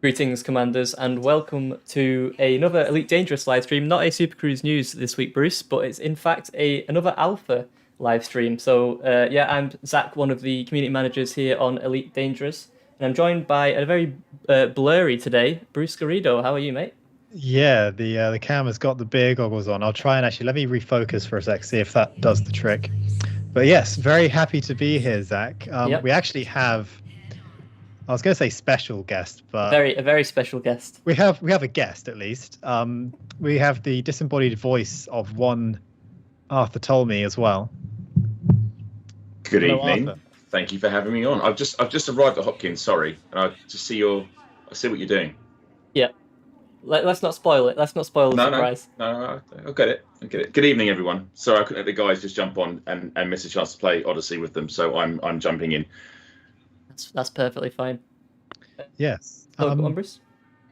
Greetings, Commanders, and welcome to another Elite Dangerous live stream. Not a Super Cruise news this week, Bruce, but it's in fact another Alpha live stream. So, I'm Zac, one of the community managers here on Elite Dangerous, and I'm joined by a very blurry today, Bruce Garrido. How are you, mate? Yeah, the camera's got the beer goggles on. I'll try and actually let me refocus for a sec, see if that does the trick. But yes, very happy to be here, Zac. Yep. We actually have, I was going to say special guest, but a very special guest. We have a guest at least. We have the disembodied voice of one Arthur Tolmie as well. Good Hello, evening. Arthur. Thank you for having me on. I've just arrived at Hopkins. Sorry, and I see what you're doing. Yeah. Let's not spoil it. Let's not spoil the surprise. No, I get it. Good evening, everyone. Sorry, I couldn't let the guys just jump on and miss a chance to play Odyssey with them, so I'm jumping in. That's perfectly fine. Yes. Go on, Bruce.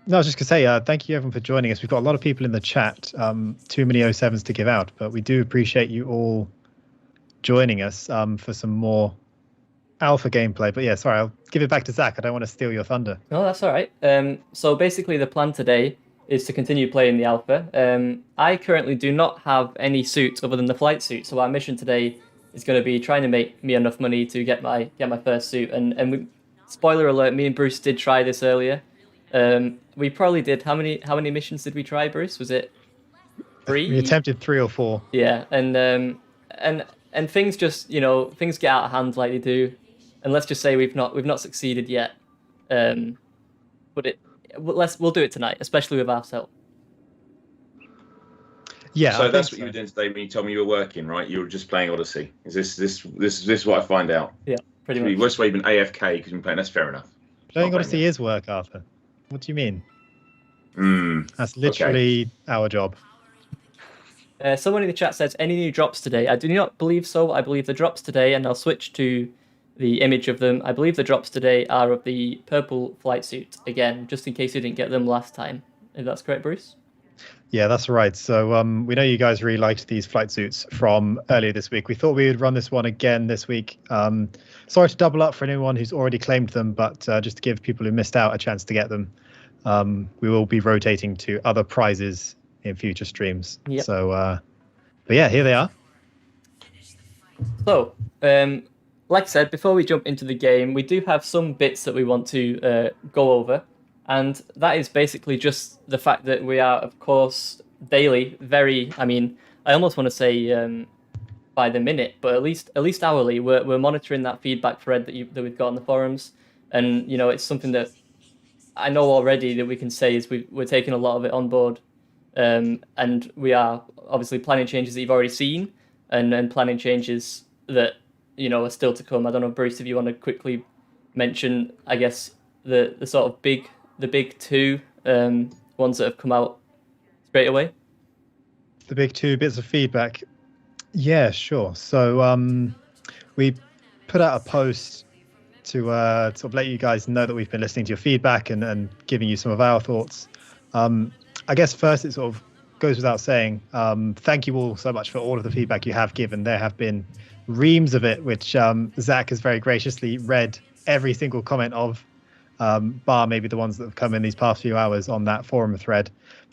No, I was just going to say thank you everyone for joining us. We've got a lot of people in the chat. Too many 07s to give out, but we do appreciate you all joining us for some more Alpha gameplay. But yeah, sorry, I'll give it back to Zac. I don't want to steal your thunder. No, that's all right. So basically the plan today is to continue playing the Alpha. I currently do not have any suit other than the flight suit, so our mission today is going to be trying to make me enough money to get my first suit. And spoiler alert, me and Bruce did try this earlier. We probably did. How many missions did we try, Bruce? Was it 3? We attempted 3 or 4. Yeah, and things just things get out of hand like they do, and let's just say we've not succeeded yet. But we'll do it tonight, especially with ourselves. Yeah. So that's what you were doing today when you told me you were working, right? You were just playing Odyssey. Is this what I find out? Yeah, pretty much. Worst way you've been AFK because you've been playing. That's fair enough. Playing Odyssey is work, Arthur. What do you mean? That's literally our job. Someone in the chat says, any new drops today? I do not believe so. I believe the drops today, and I'll switch to the image of them. I believe the drops today are of the purple flight suit, again, just in case you didn't get them last time. If that's correct, Bruce? Yeah, that's right. So we know you guys really liked these flight suits from earlier this week. We thought we would run this one again this week. Sorry to double up for anyone who's already claimed them, but just to give people who missed out a chance to get them, we will be rotating to other prizes in future streams. Yep. So, but yeah, here they are. So, like I said, before we jump into the game, we do have some bits that we want to go over. And that is basically just the fact that we are, of course, daily, I almost want to say by the minute, but at least hourly, we're monitoring that feedback thread that we've got on the forums. And, it's something that I know already that we can say is we're taking a lot of it on board. And we are obviously planning changes that you've already seen and planning changes that, are still to come. I don't know, Bruce, if you want to quickly mention, I guess, the sort of big 2 ones that have come out straight away. The big 2 bits of feedback. Yeah, sure. So we put out a post to sort of let you guys know that we've been listening to your feedback and giving you some of our thoughts. I guess first it sort of goes without saying, thank you all so much for all of the feedback you have given. There have been reams of it, which Zac has very graciously read every single comment of, bar maybe the ones that have come in these past few hours on that forum thread.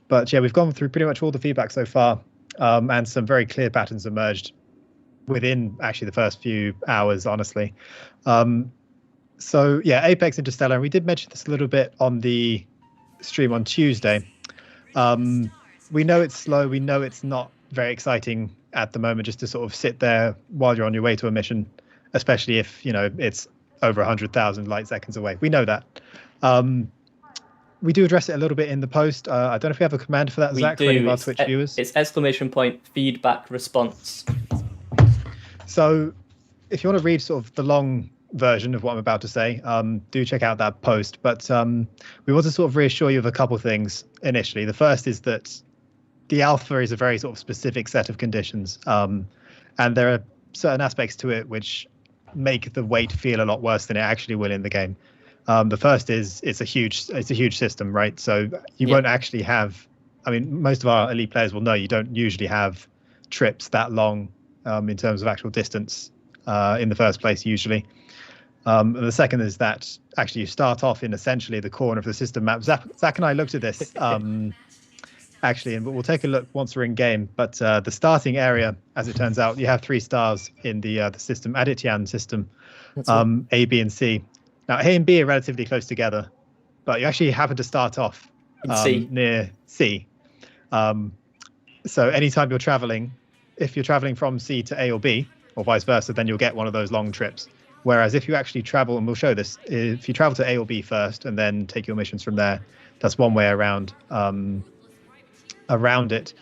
But yeah, we've gone through pretty much all the feedback so far, and some very clear patterns emerged within actually the first few hours, honestly. So yeah, Apex Interstellar, and we did mention this a little bit on the stream on Tuesday. We know it's slow. We know it's not very exciting at the moment just to sort of sit there while you're on your way to a mission, especially if, it's over 100,000 light seconds away. We know that. We do address it a little bit in the post. I don't know if we have a command for that, Zac, for any of our Twitch viewers. It's ! Feedback response. So if you want to read sort of the long version of what I'm about to say, do check out that post. But we want to sort of reassure you of a couple things initially. The first is that the alpha is a very sort of specific set of conditions, and there are certain aspects to it which make the wait feel a lot worse than it actually will in the game. The first is it's a huge system, right? So you won't actually have, most of our elite players will know you don't usually have trips that long in terms of actual distance in the first place usually. And the second is that actually you start off in essentially the corner of the system map. Zach and I looked at this actually, and we'll take a look once we're in game. But the starting area, as it turns out, you have 3 stars in the system Adityan system, A, B, and C. Now A and B are relatively close together, but you actually happen to start off near C. So anytime you're traveling, if you're traveling from C to A or B, or vice versa, then you'll get one of those long trips. Whereas if you actually travel, and we'll show this, if you travel to A or B first and then take your missions from there, that's one way around it.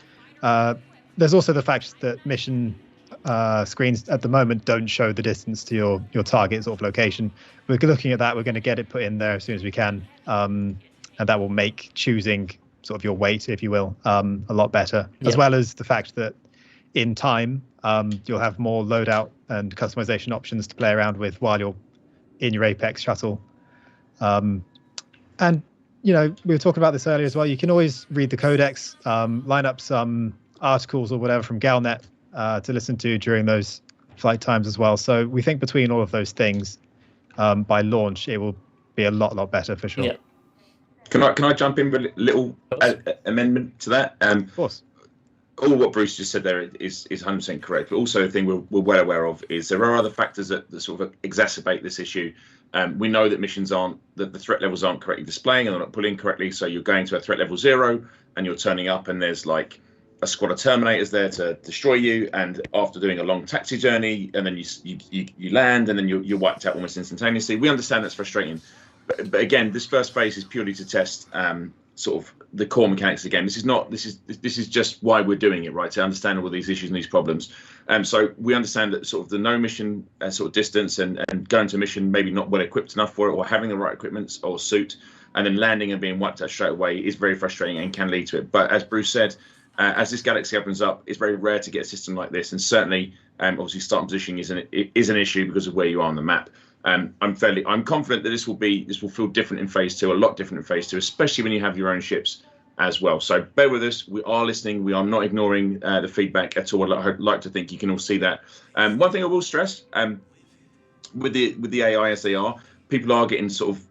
There's also the fact that mission screens at the moment don't show the distance to your target sort of location. We're looking at that. We're going to get it put in there as soon as we can, and that will make choosing sort of your weight, if you will, a lot better, as well as the fact that in time you'll have more loadout and customization options to play around with while you're in your Apex shuttle. And we were talking about this earlier as well. You can always read the codex, line up some articles or whatever from Galnet to listen to during those flight times as well. So we think between all of those things, by launch, it will be a lot better for sure. Yeah. Can I jump in with a little amendment to that? Of course. All what Bruce just said there is 100% correct. But also the thing we're well aware of is there are other factors that sort of exacerbate this issue. We know that missions that the threat levels aren't correctly displaying and they're not pulling correctly. So you're going to a threat level 0 and you're turning up and there's like a squad of Terminators there to destroy you. And after doing a long taxi journey, and then you land and then you're wiped out almost instantaneously. We understand that's frustrating. But again, this first phase is purely to test sort of the core mechanics of the game. This is just why we're doing it, right? To understand all these issues and these problems. So we understand that sort of the no mission sort of distance and going to a mission maybe not well equipped enough for it, or having the right equipment or suit, and then landing and being wiped out straight away is very frustrating and can lead to it. But as Bruce said, as this galaxy opens up, it's very rare to get a system like this, and certainly, obviously, starting positioning is an issue because of where you are on the map. I'm confident that this will feel different in phase 2, a lot different in phase 2, especially when you have your own ships as well. So bear with us. We are listening. We are not ignoring the feedback at all. I'd like to think you can all see that. One thing I will stress, with the AI as they are, people are getting sort of,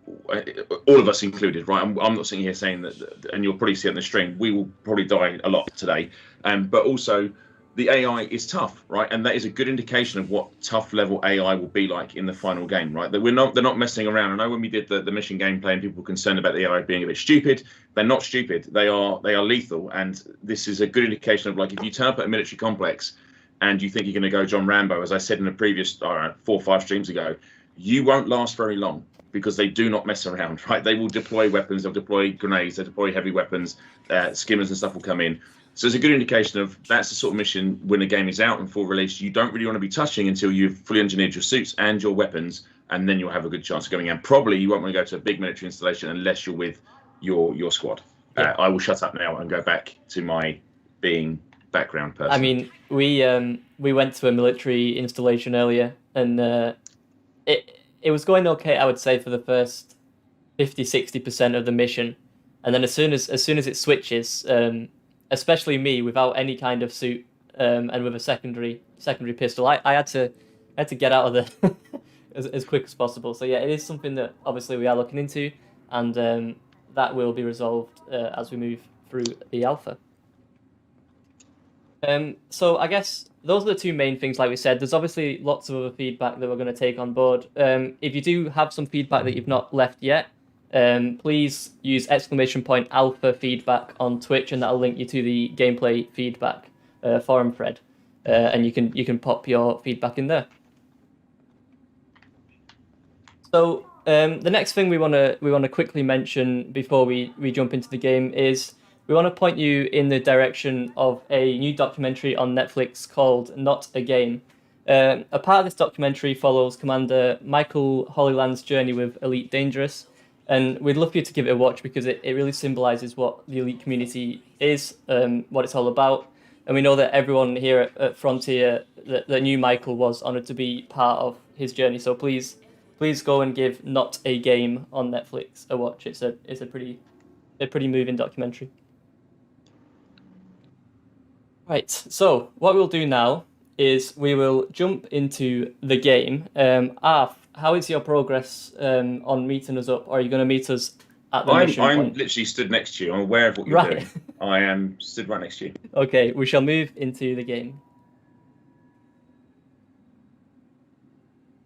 all of us included, right? I'm not sitting here saying that, and you'll probably see it on the stream, we will probably die a lot today. But also, the AI is tough, right? And that is a good indication of what tough level AI will be like in the final game, right? That they're not messing around. I know when we did the mission gameplay and people were concerned about the AI being a bit stupid, they're not stupid. They are lethal. And this is a good indication of, like, if you turn up at a military complex and you think you're going to go John Rambo, as I said in a previous 4 or 5 streams ago, you won't last very long because they do not mess around, right? They will deploy weapons, they'll deploy grenades, they'll deploy heavy weapons, skimmers and stuff will come in. So it's a good indication of that's the sort of mission when the game is out and full release, you don't really want to be touching until you've fully engineered your suits and your weapons, and then you'll have a good chance of going in. Probably you won't want to go to a big military installation unless you're with your squad. Yeah. I will shut up now and go back to my being background person. I mean, we went to a military installation earlier, and it was going okay, I would say, for the first 50-60% of the mission, and then as soon as it switches, especially me without any kind of suit and with a secondary pistol, I had to get out of there as quick as possible. So yeah, it is something that obviously we are looking into, and that will be resolved as we move through the alpha. So I guess those are the 2 main things. Like we said, there's obviously lots of other feedback that we're going to take on board. If you do have some feedback that you've not left yet, please use !alpha feedback on Twitch, and that'll link you to the gameplay feedback forum thread, and you can pop your feedback in there. So the next thing we want to quickly mention before we jump into the game is we want to point you in the direction of a new documentary on Netflix called Not a Game. A part of this documentary follows Commander Michael Hollyland's journey with Elite Dangerous, and we'd love for you to give it a watch because it really symbolises what the Elite community is, what it's all about. And we know that everyone here at Frontier that knew Michael was honoured to be part of his journey. So please go and give Not a Game on Netflix a watch. It's a pretty moving documentary. Right, so what we'll do now is we will jump into the game. Arf, how is your progress on meeting us up? Or are you going to meet us at the I'm mission point? literally stood next to you. I'm aware of what you're doing. I am stood right next to you. Okay, we shall move into the game.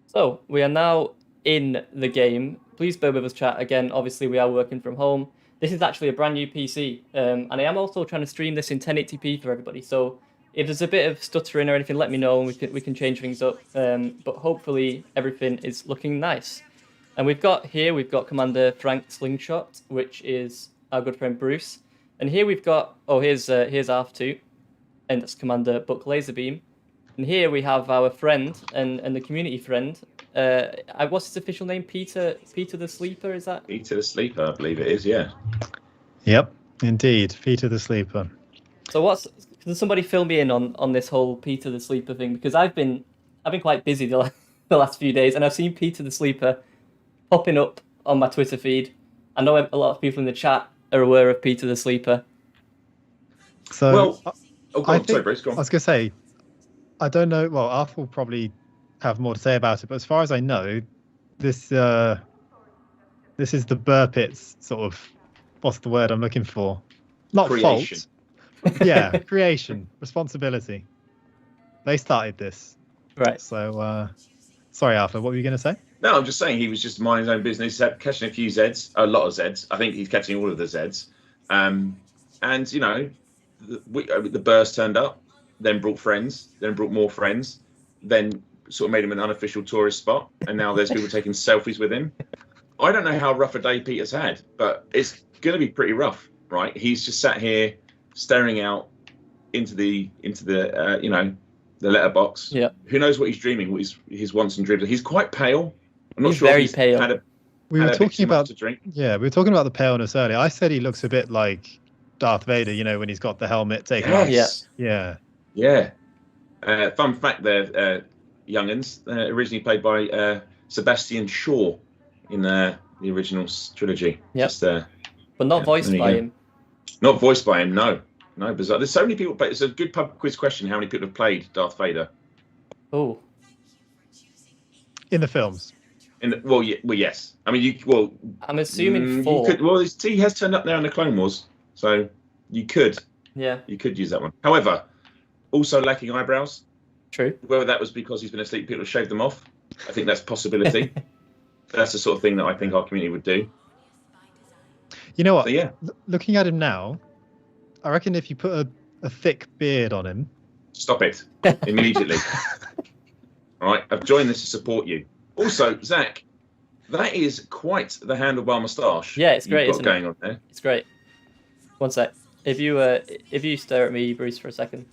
So we are now in the game. Please bear with us, chat. Again, obviously we are working from home. This is actually a brand new PC, and I am also trying to stream this in 1080p for everybody. So if there's a bit of stuttering or anything, let me know, and we can change things up. But hopefully everything is looking nice. And we've got Commander Frank Slingshot, which is our good friend Bruce. And here we've got here's Arth 2, and that's Commander Buck Laserbeam. And here we have our friend and the community friend. What's his official name? Peter the Sleeper, is that? Peter the Sleeper, I believe it is, yeah. Yep, indeed, Peter the Sleeper. So can somebody fill me in on this whole Peter the Sleeper thing? Because I've been quite busy the last few days, and I've seen Peter the Sleeper popping up on my Twitter feed. I know a lot of people in the chat are aware of Peter the Sleeper. So, sorry, Bruce, go on. I was going to say, I don't know. Well, Arthur will probably have more to say about it, but as far as I know, this is the Burpits sort of, what's the word I'm looking for? Not Creation. Fault. Yeah, creation, responsibility. They started this. Right. So, sorry, Arthur, what were you going to say? No, I'm just saying he was just minding his own business, catching a few Zeds, a lot of Zeds. I think he's catching all of the Zeds. And, you know, the burst turned up, then brought friends, then brought more friends, then sort of made him an unofficial tourist spot, and now there's people taking selfies with him. I don't know how rough a day Peter's had, but it's going to be pretty rough, right? He's just sat here staring out into the you know, the letterbox. Yeah. Who knows what he's dreaming, what his wants and dreams are. He's quite pale. I'm not He's sure very if he's pale. We were talking about to drink. Yeah, we were talking about the paleness earlier. I said he looks a bit like Darth Vader, you know, when he's got the helmet taken off. Yeah. Fun fact there, young'uns, originally played by Sebastian Shaw in the original trilogy. Yep. Just, but not voiced by him. Not voiced by him, no. No, bizarre. There's so many people. It's a good pub quiz question. How many people have played Darth Vader? Oh. In the films. Yes. I mean, I'm assuming 4. He has turned up now in the Clone Wars, so you could. Yeah. You could use that one. However, also lacking eyebrows. True. Whether that was because he's been asleep, people have shaved them off. I think that's a possibility. That's the sort of thing that I think our community would do. You know what? So, yeah. Looking at him now, I reckon if you put a thick beard on him. Stop it immediately. All right, I've joined this to support you. Also, Zach, that is quite the handlebar moustache. Yeah, it's great. You've got going on there. It's great. One sec. If you stare at me, Bruce, for a second.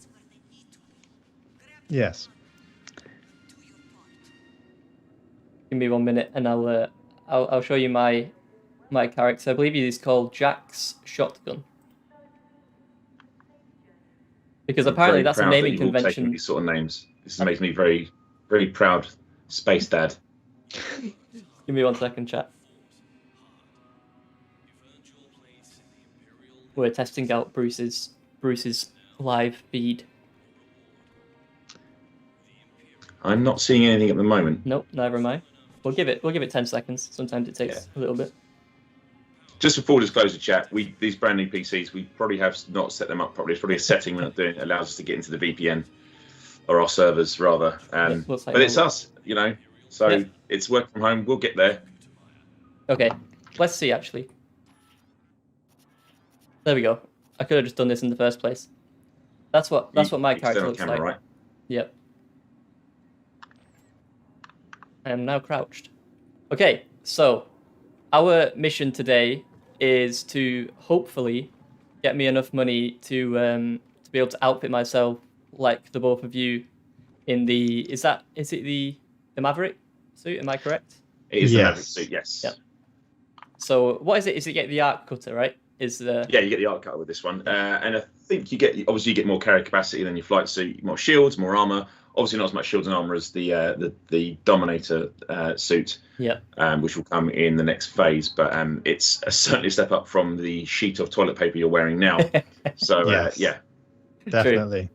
Yes. Give me 1 minute, and I'll show you my character. I believe he's called Jack's Shotgun. Because apparently that's a naming convention. These sort of names. This makes me very, very proud. Space Dad. Give me 1 second, chat. We're testing out Bruce's live feed. I'm not seeing anything at the moment. Nope, neither am I. We'll give it 10 seconds. Sometimes it takes a little bit. Just for full disclosure, chat, these brand new PCs, we probably have not set them up properly. It's probably a setting we're not doing. It allows us to get into the VPN or our servers rather. But it's us, you know. So it's work from home. We'll get there. Okay, let's see. Actually, there we go. I could have just done this in the first place. That's what my character looks like. Right? Yep. I am now crouched. Okay, so our mission today is to hopefully get me enough money to be able to outfit myself like the both of you in the is it the Maverick suit? Am I correct? It is the Maverick suit, yes. Yep. So what is it? Is it get the arc cutter, right? You get the arc cutter with this one, and I think you get more carry capacity than your flight suit, more shields, more armor. Obviously, not as much shields and armor as the Dominator suit, which will come in the next phase. But it's certainly a step up from the sheet of toilet paper you're wearing now. So yeah, definitely.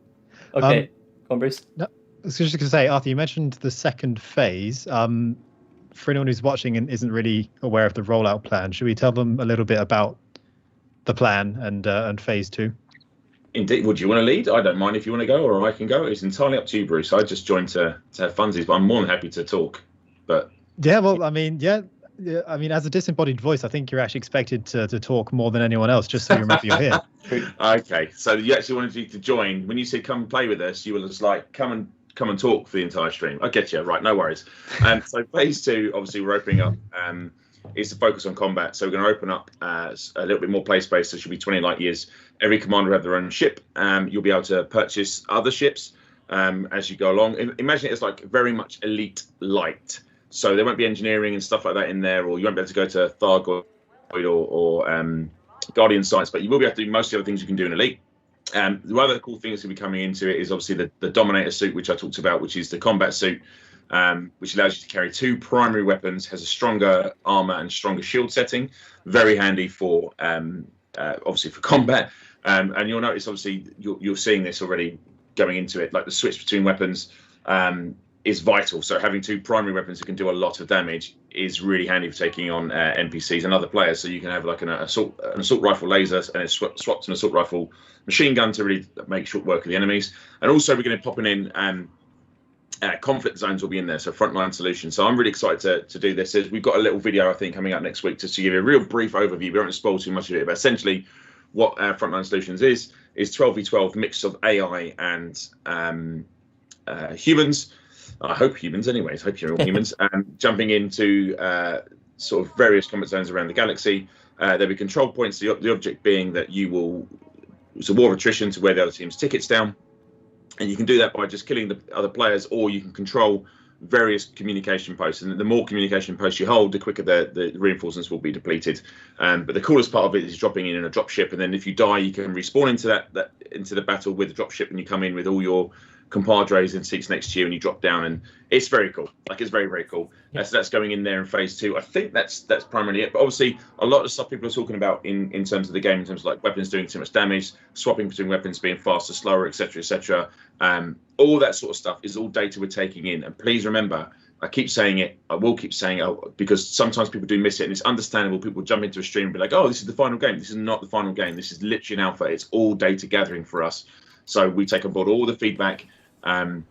True. Okay, come on, Bruce. No, I was just going to say, Arthur, you mentioned the second phase. for anyone who's watching and isn't really aware of the rollout plan, should we tell them a little bit about the plan and phase 2? Indeed. Would you want to lead? I don't mind if you want to go, or I can go. It's entirely up to you, Bruce. I just joined to have funsies, but I'm more than happy to talk. But yeah, well, I mean, as a disembodied voice, I think you're actually expected to talk more than anyone else, just so you remember you're here. Okay, so you actually wanted you to join. When you said come and play with us, you were just like, come and talk for the entire stream. I get you, right? No worries. So phase 2, obviously, we're opening up. Is to focus on combat. So we're going to open up a little bit more play space. There should be 20 light years. Every commander will have their own ship. You'll be able to purchase other ships as you go along. Imagine it as like very much elite light. So there won't be engineering and stuff like that in there, or you won't be able to go to Thargoid or Guardian sites, but you will be able to do most of the other things you can do in elite. The other cool thing that's going to be coming into it is obviously the Dominator suit, which I talked about, which is the combat suit. Which allows you to carry 2 primary weapons, has a stronger armor and stronger shield setting. Very handy for, obviously, for combat. And you'll notice, obviously, you're seeing this already going into it. Like the switch between weapons is vital. So having 2 primary weapons that can do a lot of damage is really handy for taking on NPCs and other players. So you can have like an assault rifle laser and it's swapped an assault rifle machine gun to really make short work of the enemies. And also we're going to pop in conflict zones will be in there, so frontline solutions. So I'm really excited to do this. We've got a little video, I think, coming up next week just to give you a real brief overview. We won't spoil too much of it, but essentially what frontline solutions is 12v12 mix of AI and humans. I hope humans anyways, hope you're all humans, jumping into sort of various combat zones around the galaxy. There'll be control points, the object being that it's a war of attrition to wear the other team's tickets down. And you can do that by just killing the other players, or you can control various communication posts. And the more communication posts you hold, the quicker the reinforcements will be depleted. But the coolest part of it is dropping in a drop ship, and then if you die, you can respawn into the battle with the drop ship, and you come in with all your compadres in seats next to you, and you drop down, and it's very cool. Like, it's very, very cool. Yeah. So that's going in there in phase 2. I think that's primarily it. But obviously, a lot of stuff people are talking about in terms of the game, in terms of like weapons doing too much damage, swapping between weapons being faster, slower, etc., etc. All that sort of stuff is all data we're taking in. And please remember, I keep saying it, I will keep saying it, because sometimes people do miss it, and it's understandable. People jump into a stream and be like, oh, this is the final game. This is not the final game. This is literally an alpha. It's all data gathering for us. So we take on board all the feedback, and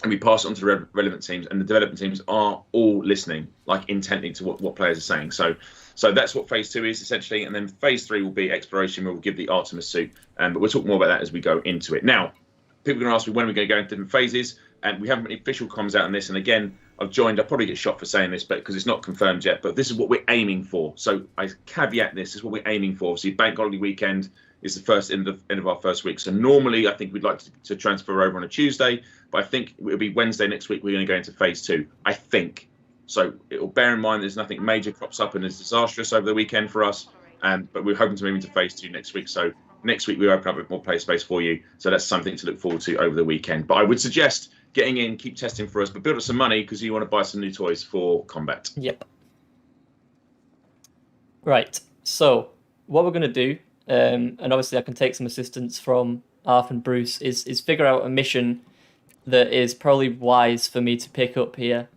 we pass it on to the relevant teams, and the development teams are all listening, like, intently to what players are saying. So that's what phase 2 is essentially, and then phase 3 will be exploration, where we'll give the Artemis suit, but we'll talk more about that as we go into it. Now, people are going to ask me when we're going to go into different phases, and we haven't any official comms out on this. And again, I'll probably get shot for saying this, but because it's not confirmed yet. But this is what we're aiming for. So I caveat this is what we're aiming for. Obviously, Bank Holiday weekend is the first end of our first week. So normally, I think we'd like to transfer over on a Tuesday, but I think it'll be Wednesday next week. We're going to go into phase 2. I think. So it'll bear in mind there's nothing major crops up and is disastrous over the weekend for us. But we're hoping to move into phase 2 next week. So next week we open up a bit more play space for you. So that's something to look forward to over the weekend. But I would suggest getting in, keep testing for us, but build up some money because you want to buy some new toys for combat. Yep. Right. So what we're going to do, and obviously I can take some assistance from Arth and Bruce, is figure out a mission that is probably wise for me to pick up here,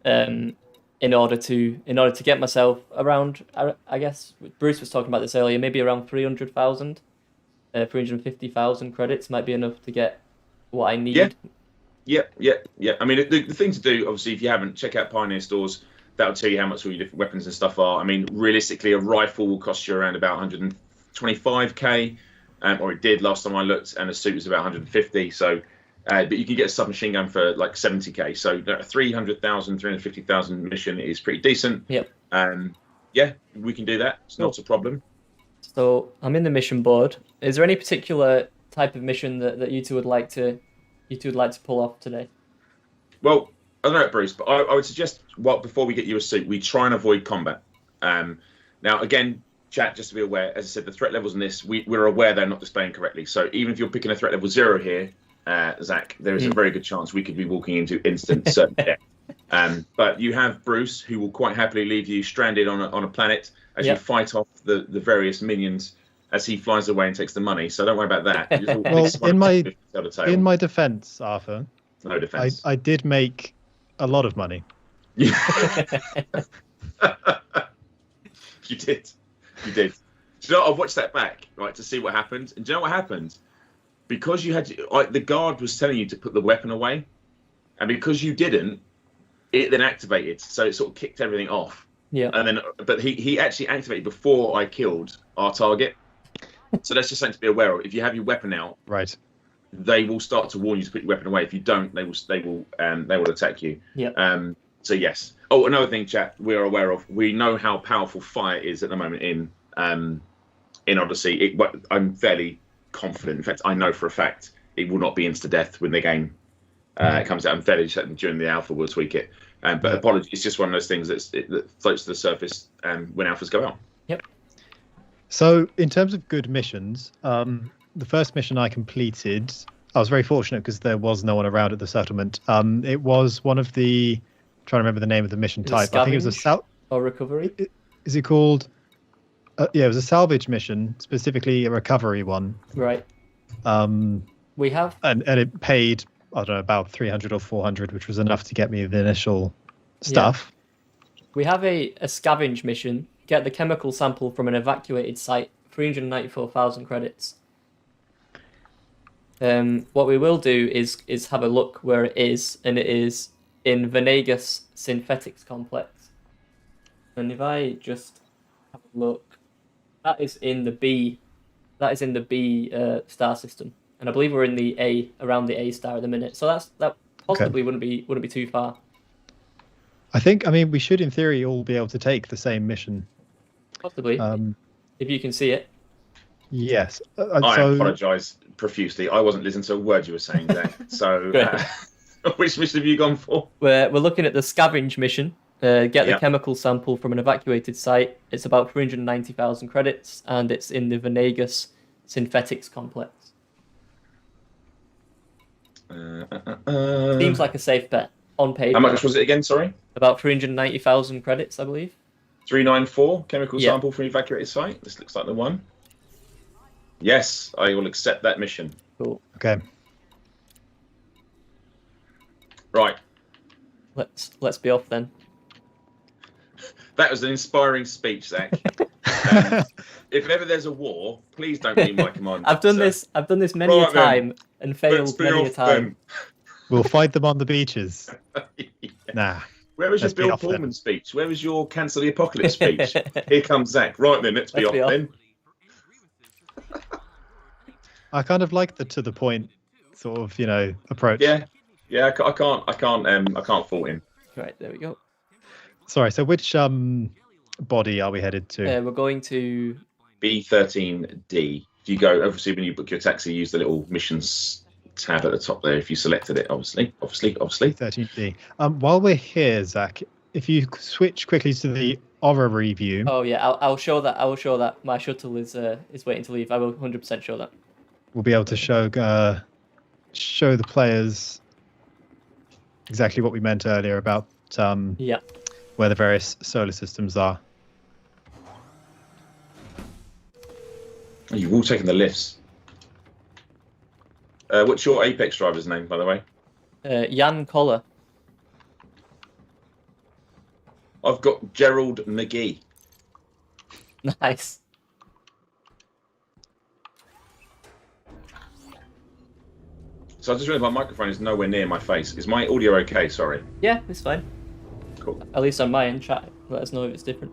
in order to get myself around. I guess Bruce was talking about this earlier. Maybe around 300,000, 350,000 credits might be enough to get what I need. Yeah. I mean, the thing to do, obviously, if you haven't, check out Pioneer Stores. That'll tell you how much all your different weapons and stuff are. I mean, realistically, a rifle will cost you around about 125k, or it did last time I looked, and a suit was about 150. So, but you can get a submachine gun for like 70k. So, a 300,000, 350,000 mission is pretty decent. Yep. Yeah, we can do that. It's not a problem. So, I'm in the mission board. Is there any particular type of mission that you two would like to pull off today? Well, I don't know, Bruce, but I would suggest, before we get you a suit, we try and avoid combat. Now, again, chat, just to be aware, as I said, the threat levels in this, we're aware they're not displaying correctly. So even if you're picking a threat level 0 here, Zac, there is a very good chance we could be walking into instant certain death. But you have Bruce, who will quite happily leave you stranded on a planet as you fight off the various minions as he flies away and takes the money. So don't worry about that. Well, in my defense, Arthur, no defense. I did make a lot of money. Yeah. You did. You did. Do you know, I watched that back, right, to see what happened. And do you know what happened? Because you had the guard was telling you to put the weapon away, and because you didn't, it then activated. So it sort of kicked everything off. Yeah. And then, but he actually activated before I killed our target. So that's just something to be aware of. If you have your weapon out, Right. they will start to warn you to put your weapon away. If you don't, they will attack you. Yeah. So yes. Oh, another thing, chat, we're aware of. We know how powerful fire is at the moment in Odyssey. But I'm fairly confident. In fact, I know for a fact it will not be insta death when the game comes out. I'm fairly certain during the alpha we'll tweak it. But apologies, it's just one of those things that floats to the surface when alphas go out. Yep. So in terms of good missions, the first mission I completed, I was very fortunate because there was no one around at the settlement. It was one of the, I'm trying to remember the name of the mission type. I think it was a or recovery. Is it called? Yeah, it was a salvage mission, specifically a recovery one. Right. We have, and it paid, I don't know, about 300 or 400, which was enough to get me the initial stuff. Yeah. We have a scavenge mission. Get the chemical sample from an evacuated site. 394,000 credits. What we will do is have a look where it is, and it is in Venegas Synthetics Complex. And if I just have a look, that is in the B. That is in the B star system, and I believe we're in the A, around the A star at the minute. So that possibly wouldn't be too far. I mean, we should in theory all be able to take the same mission. Possibly, if you can see it. Yes. I apologise profusely. I wasn't listening to a word you were saying there. So, which mission have you gone for? We're looking at the scavenge mission. Get the chemical sample from an evacuated site. It's about 390,000 credits, and it's in the Venegas Synthetics Complex. Seems like a safe bet on paper. How much was it again? Sorry. About 390,000 credits, I believe. 394 chemical sample from evacuated site. This looks like the one. Yes, I will accept that mission. Cool. Okay. Right. Let's be off then. That was an inspiring speech, Zach. If ever there's a war, please don't be my commander. I've done this many a time and failed many a time. We'll fight them on the beaches. Nah. Where was your Bill Pullman speech? Where was your Cancel the Apocalypse speech? Here comes Zach. Right then, let's be off then. I kind of like the to the point sort of, approach. Yeah, I can't fault him. Right, there we go. Sorry, so which body are we headed to? We're going to B13D. If you go, obviously, when you book your taxi, use the little missions tab at the top there. If you selected it, obviously. 13D. While we're here, Zach, if you switch quickly to the Odyssey view. Oh yeah, I'll show that. I will show that my shuttle is waiting to leave. I will 100% show that. We'll be able to show the players exactly what we meant earlier about where the various solar systems are. You've all taken the lifts. What's your Apex driver's name, by the way? Jan Koller. I've got Gerald McGee. Nice. So I just realised my microphone is nowhere near my face. Is my audio okay? Sorry. Yeah, it's fine. Cool. At least on my end, chat. Let us know if it's different.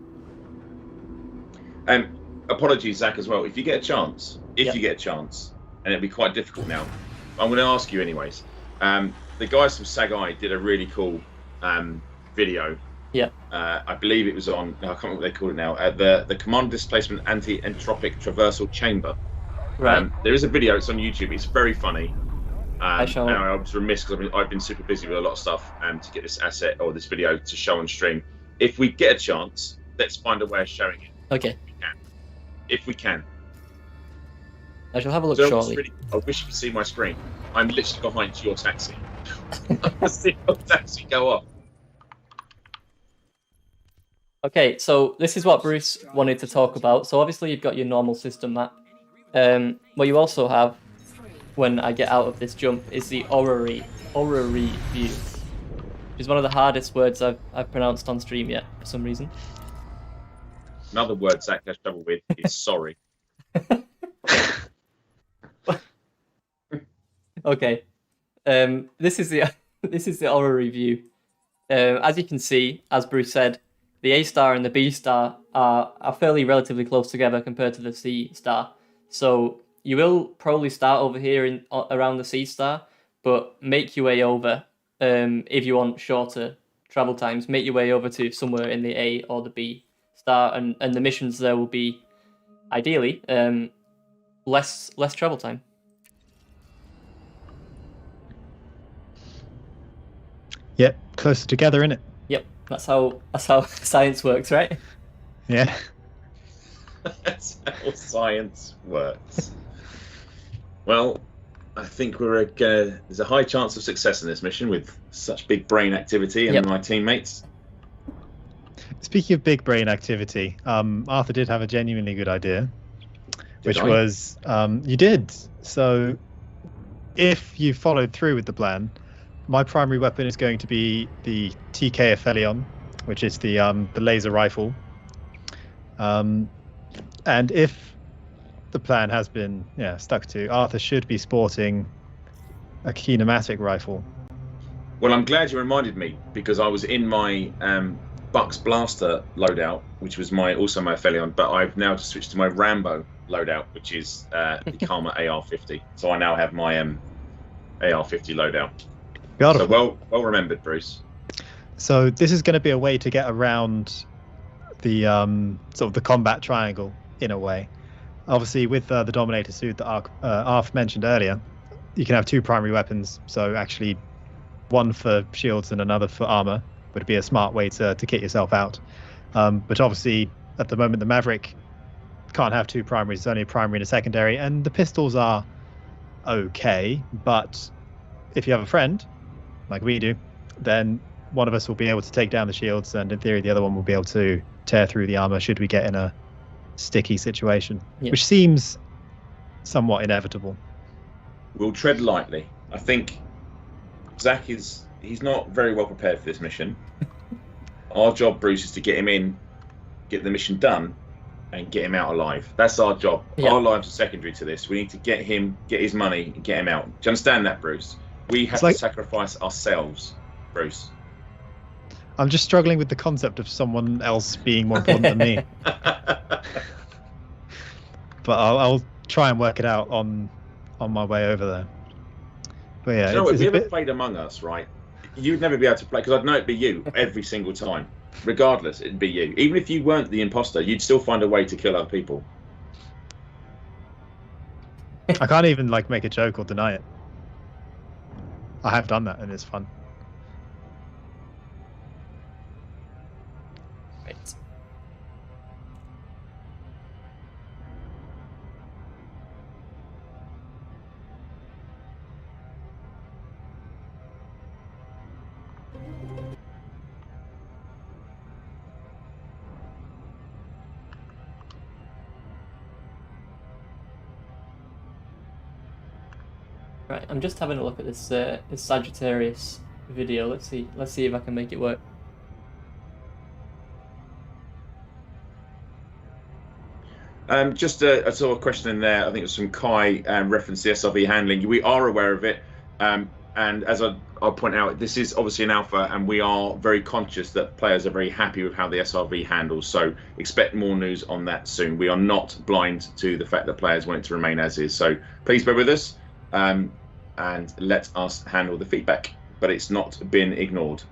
Apologies, Zach, as well. If you get a chance, you get a chance, and it'll be quite difficult now. I'm going to ask you anyways. The guys from Sagai did a really cool video. Yeah. I believe it was on. I can't remember what they call it now. The Command Displacement Anti-Entropic Traversal Chamber. Right. There is a video. It's on YouTube. It's very funny. I was remiss because I've been super busy with a lot of stuff to get this asset or this video to show on stream. If we get a chance, let's find a way of showing it. Okay. If we can. I shall have a look So shortly. I wish you could see my screen. I'm literally behind your taxi. I can see your taxi go up. Okay, so this is what Bruce wanted to talk about. So obviously you've got your normal system map. What you also have, when I get out of this jump, is the Odyssey view. is one of the hardest words I've pronounced on stream yet for some reason. Another word Zac has trouble with is sorry. Okay, this is the aura review. As you can see, as Bruce said, the A star and the B star are fairly relatively close together compared to the C star. So you will probably start over here around the C star, but make your way over if you want shorter travel times. Make your way over to somewhere in the A or the B star, and the missions there will be ideally less travel time. Yep, closer together, innit? Yep, that's how science works, right? Yeah. That's how science works. Well, I think there's a high chance of success in this mission with such big brain activity and my teammates. Speaking of big brain activity, Arthur did have a genuinely good idea, which I? was you did. So if you followed through with the plan, my primary weapon is going to be the TK Aphelion, which is the laser rifle. And if the plan has been stuck to, Arthur should be sporting a kinematic rifle. Well, I'm glad you reminded me, because I was in my Buck's Blaster loadout, which was also my Aphelion, but I've now switched to my Rambo loadout, which is the Karma AR-50. So I now have my AR-50 loadout. Beautiful. So well remembered, Bruce. So this is going to be a way to get around the sort of the combat triangle in a way. Obviously, with the Dominator suit that Arf mentioned earlier, you can have two primary weapons. So actually, one for shields and another for armor would be a smart way to kit yourself out. But obviously, at the moment, the Maverick can't have two primaries. It's only a primary and a secondary, and the pistols are okay. But if you have a friend, like we do, then one of us will be able to take down the shields, and in theory, the other one will be able to tear through the armor should we get in a sticky situation, which seems somewhat inevitable. We'll tread lightly. I think Zac he's not very well prepared for this mission. Our job, Bruce, is to get him in, get the mission done, and get him out alive. That's our job. Our lives are secondary to this. We need to get his money, and get him out. Do you understand that, Bruce? We have to sacrifice ourselves, Bruce. I'm just struggling with the concept of someone else being more important than me. But I'll try and work it out on my way over there. But yeah, you know, if you ever played Among Us, right, you'd never be able to play, because I'd know it'd be you every single time. Regardless, it'd be you. Even if you weren't the imposter, you'd still find a way to kill other people. I can't even make a joke or deny it. I have done that, and it's fun. Right. Right, I'm just having a look at this Sagittarius video. Let's see if I can make it work. Just a sort of question in there. I think it was from Kai, reference the SRV handling. We are aware of it, and as I'll point out, this is obviously an alpha, and we are very conscious that players are very happy with how the SRV handles. So expect more news on that soon. We are not blind to the fact that players want it to remain as is. So please bear with us. And let us handle the feedback, but it's not been ignored.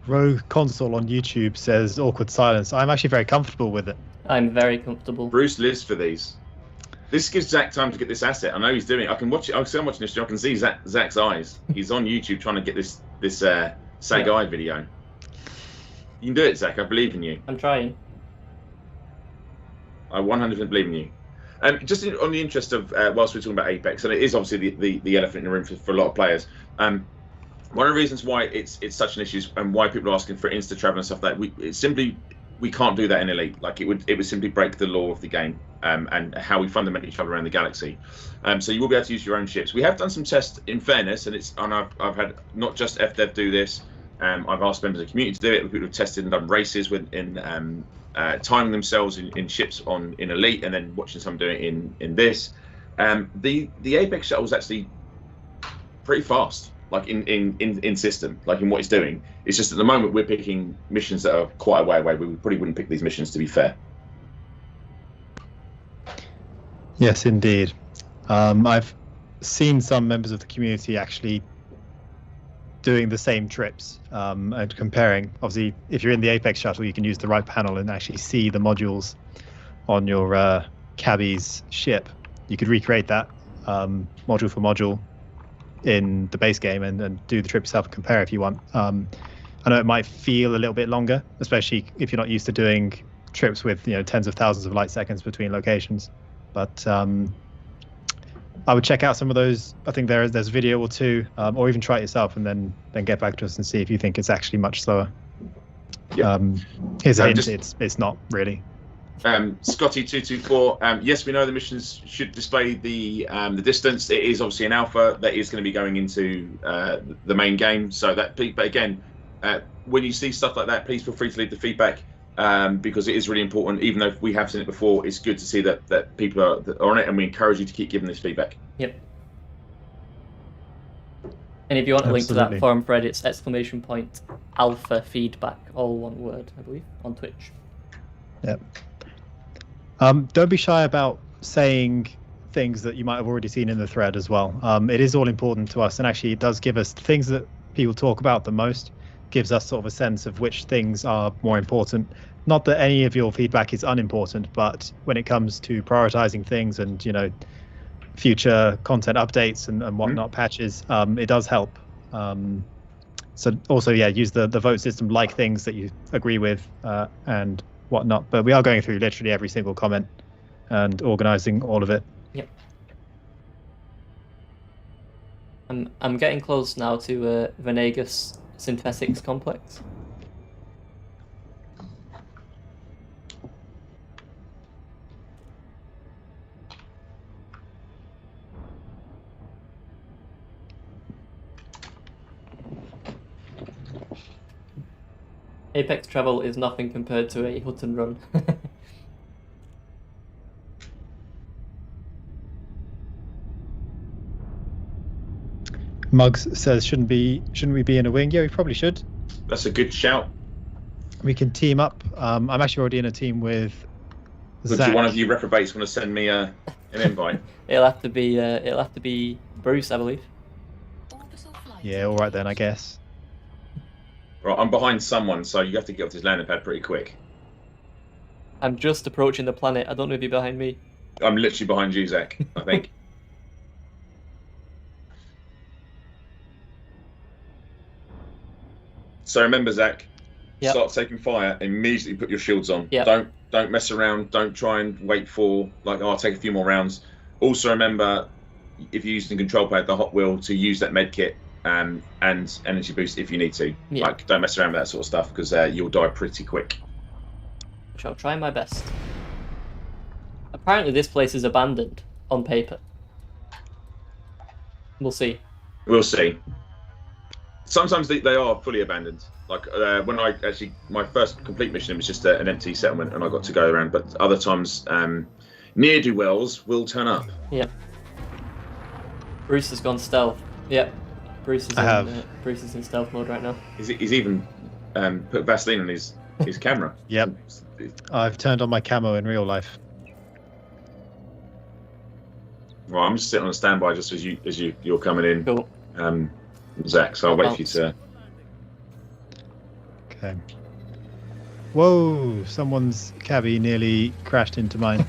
Rogue Console on YouTube says awkward silence. I'm actually very comfortable with it. I'm very comfortable. Bruce lives for these. This gives Zac time to get this asset. I know he's doing it. I can watch it. I'm watching this. I can see Zac's eyes. He's on YouTube trying to get this Sag-Eye video. You can do it, Zac. I believe in you. I'm trying. I 100% believe in you. Just on the interest of, whilst we're talking about Apex, and it is obviously the elephant in the room for a lot of players. One of the reasons why it's such an issue and why people are asking for Insta travel and stuff like that, we we can't do that in Elite. Like it would simply break the law of the game and how we fundamentally travel around the galaxy. So you will be able to use your own ships. We have done some tests, in fairness, and I've had not just FDev do this. I've asked members of the community to do it. People have tested and done races in timing themselves in ships in Elite, and then watching some do it in this. The Apex shuttle was actually pretty fast, like in system, like in what it's doing. It's just at the moment we're picking missions that are quite a way away. We probably wouldn't pick these missions, to be fair. Yes, indeed. I've seen some members of the community actually doing the same trips and comparing. Obviously, if you're in the Apex shuttle, you can use the right panel and actually see the modules on your cabbie's ship. You could recreate that module for module in the base game and do the trip yourself and compare if you want. I know it might feel a little bit longer, especially if you're not used to doing trips with tens of thousands of light seconds between locations. But I would check out some of those. I think there's a video or two, or even try it yourself and then get back to us and see if you think it's actually much slower. Yeah. Here's a hint, it's not really. Scotty224, yes, we know the missions should display the distance. It is obviously an alpha that is going to be going into the main game. So that, but again, when you see stuff like that, please feel free to leave the feedback because it is really important. Even though we have seen it before, it's good to see that people are on it, and we encourage you to keep giving this feedback. Yep. And if you want a link to that forum thread, it's !alpha feedback, all one word, I believe, on Twitch. Yep. Don't be shy about saying things that you might have already seen in the thread as well. It is all important to us, and actually it does give us things that people talk about the most, gives us sort of a sense of which things are more important. Not that any of your feedback is unimportant, but when it comes to prioritizing things and future content updates and whatnot, patches, it does help. So also, use the vote system, like things that you agree with and whatnot. But we are going through literally every single comment and organizing all of it. Yep. I'm getting close now to Venegas Synthetics Complex. Apex travel is nothing compared to a hut and run. Muggs says, shouldn't we be in a wing? Yeah, we probably should. That's a good shout. We can team up. I'm actually already in a team with Zac. Do one of you reprobates want to send me an invite? It'll have to be Bruce, I believe. Yeah, all right then, I guess. Right, I'm behind someone, so you have to get off this landing pad pretty quick. I'm just approaching the planet. I don't know if you're behind me. I'm literally behind you, Zac, I think. So remember, Zac, start taking fire, immediately put your shields on. Yep. Don't mess around, don't try and wait for, I'll take a few more rounds. Also remember, if you're using the control pad, the hot wheel, to use that med kit and energy boost if you need to. Yeah. Don't mess around with that sort of stuff, because you'll die pretty quick. I shall try my best. Apparently this place is abandoned, on paper. We'll see. We'll see. Sometimes they are fully abandoned. When my first complete mission was just an empty settlement and I got to go around, but other times ne'er-do-wells will turn up. Yep. Bruce has gone stealth. Yep. Bruce is in stealth mode right now. He's even put Vaseline on his camera. Yep. I've turned on my camo in real life. Right, I'm just sitting on a standby just as you're coming in. Cool. Zac, so I'll wait for you to. Okay. Whoa! Someone's cabbie nearly crashed into mine.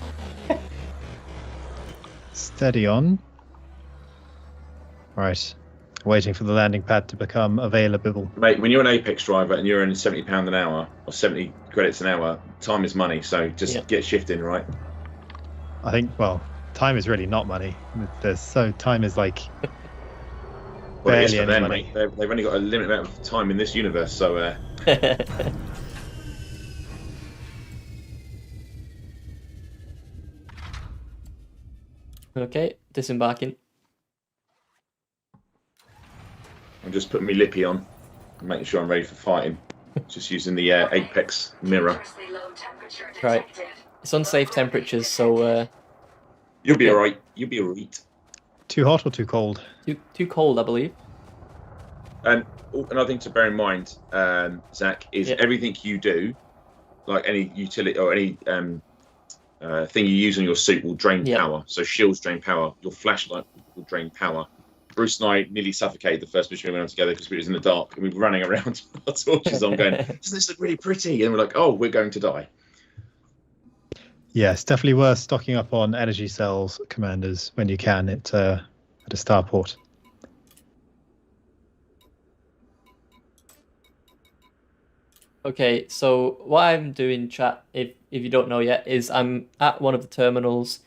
Steady on. Right. Waiting for the landing pad to become available. Mate, when you're an Apex driver and you're earning £70 an hour or 70 credits an hour, time is money. So just get shifting, right? I think, time is really not money. Time is like. Well, it is for them, mate. They've only got a limited amount of time in this universe, so. Okay, disembarking. I'm just putting my lippy on, making sure I'm ready for fighting. Just using the Apex mirror. Right. It's unsafe temperatures, so You'll be Yeah. all right. You'll be all right. Too hot or too cold? too cold, I believe. And another thing to bear in mind, Zach, is Yeah. everything you do, like any utility or any thing you use on your suit, will drain Yeah. power. So shields drain power. Your flashlight will drain power. Bruce and I nearly suffocated the first mission we went on together because we was in the dark and we were running around with our torches on, going, "Doesn't this look really pretty?" And we're like, "Oh, we're going to die." Yeah, it's definitely worth stocking up on energy cells, commanders, when you can at a starport. Okay, so what I'm doing, chat, if you don't know yet, is I'm at one of the terminals,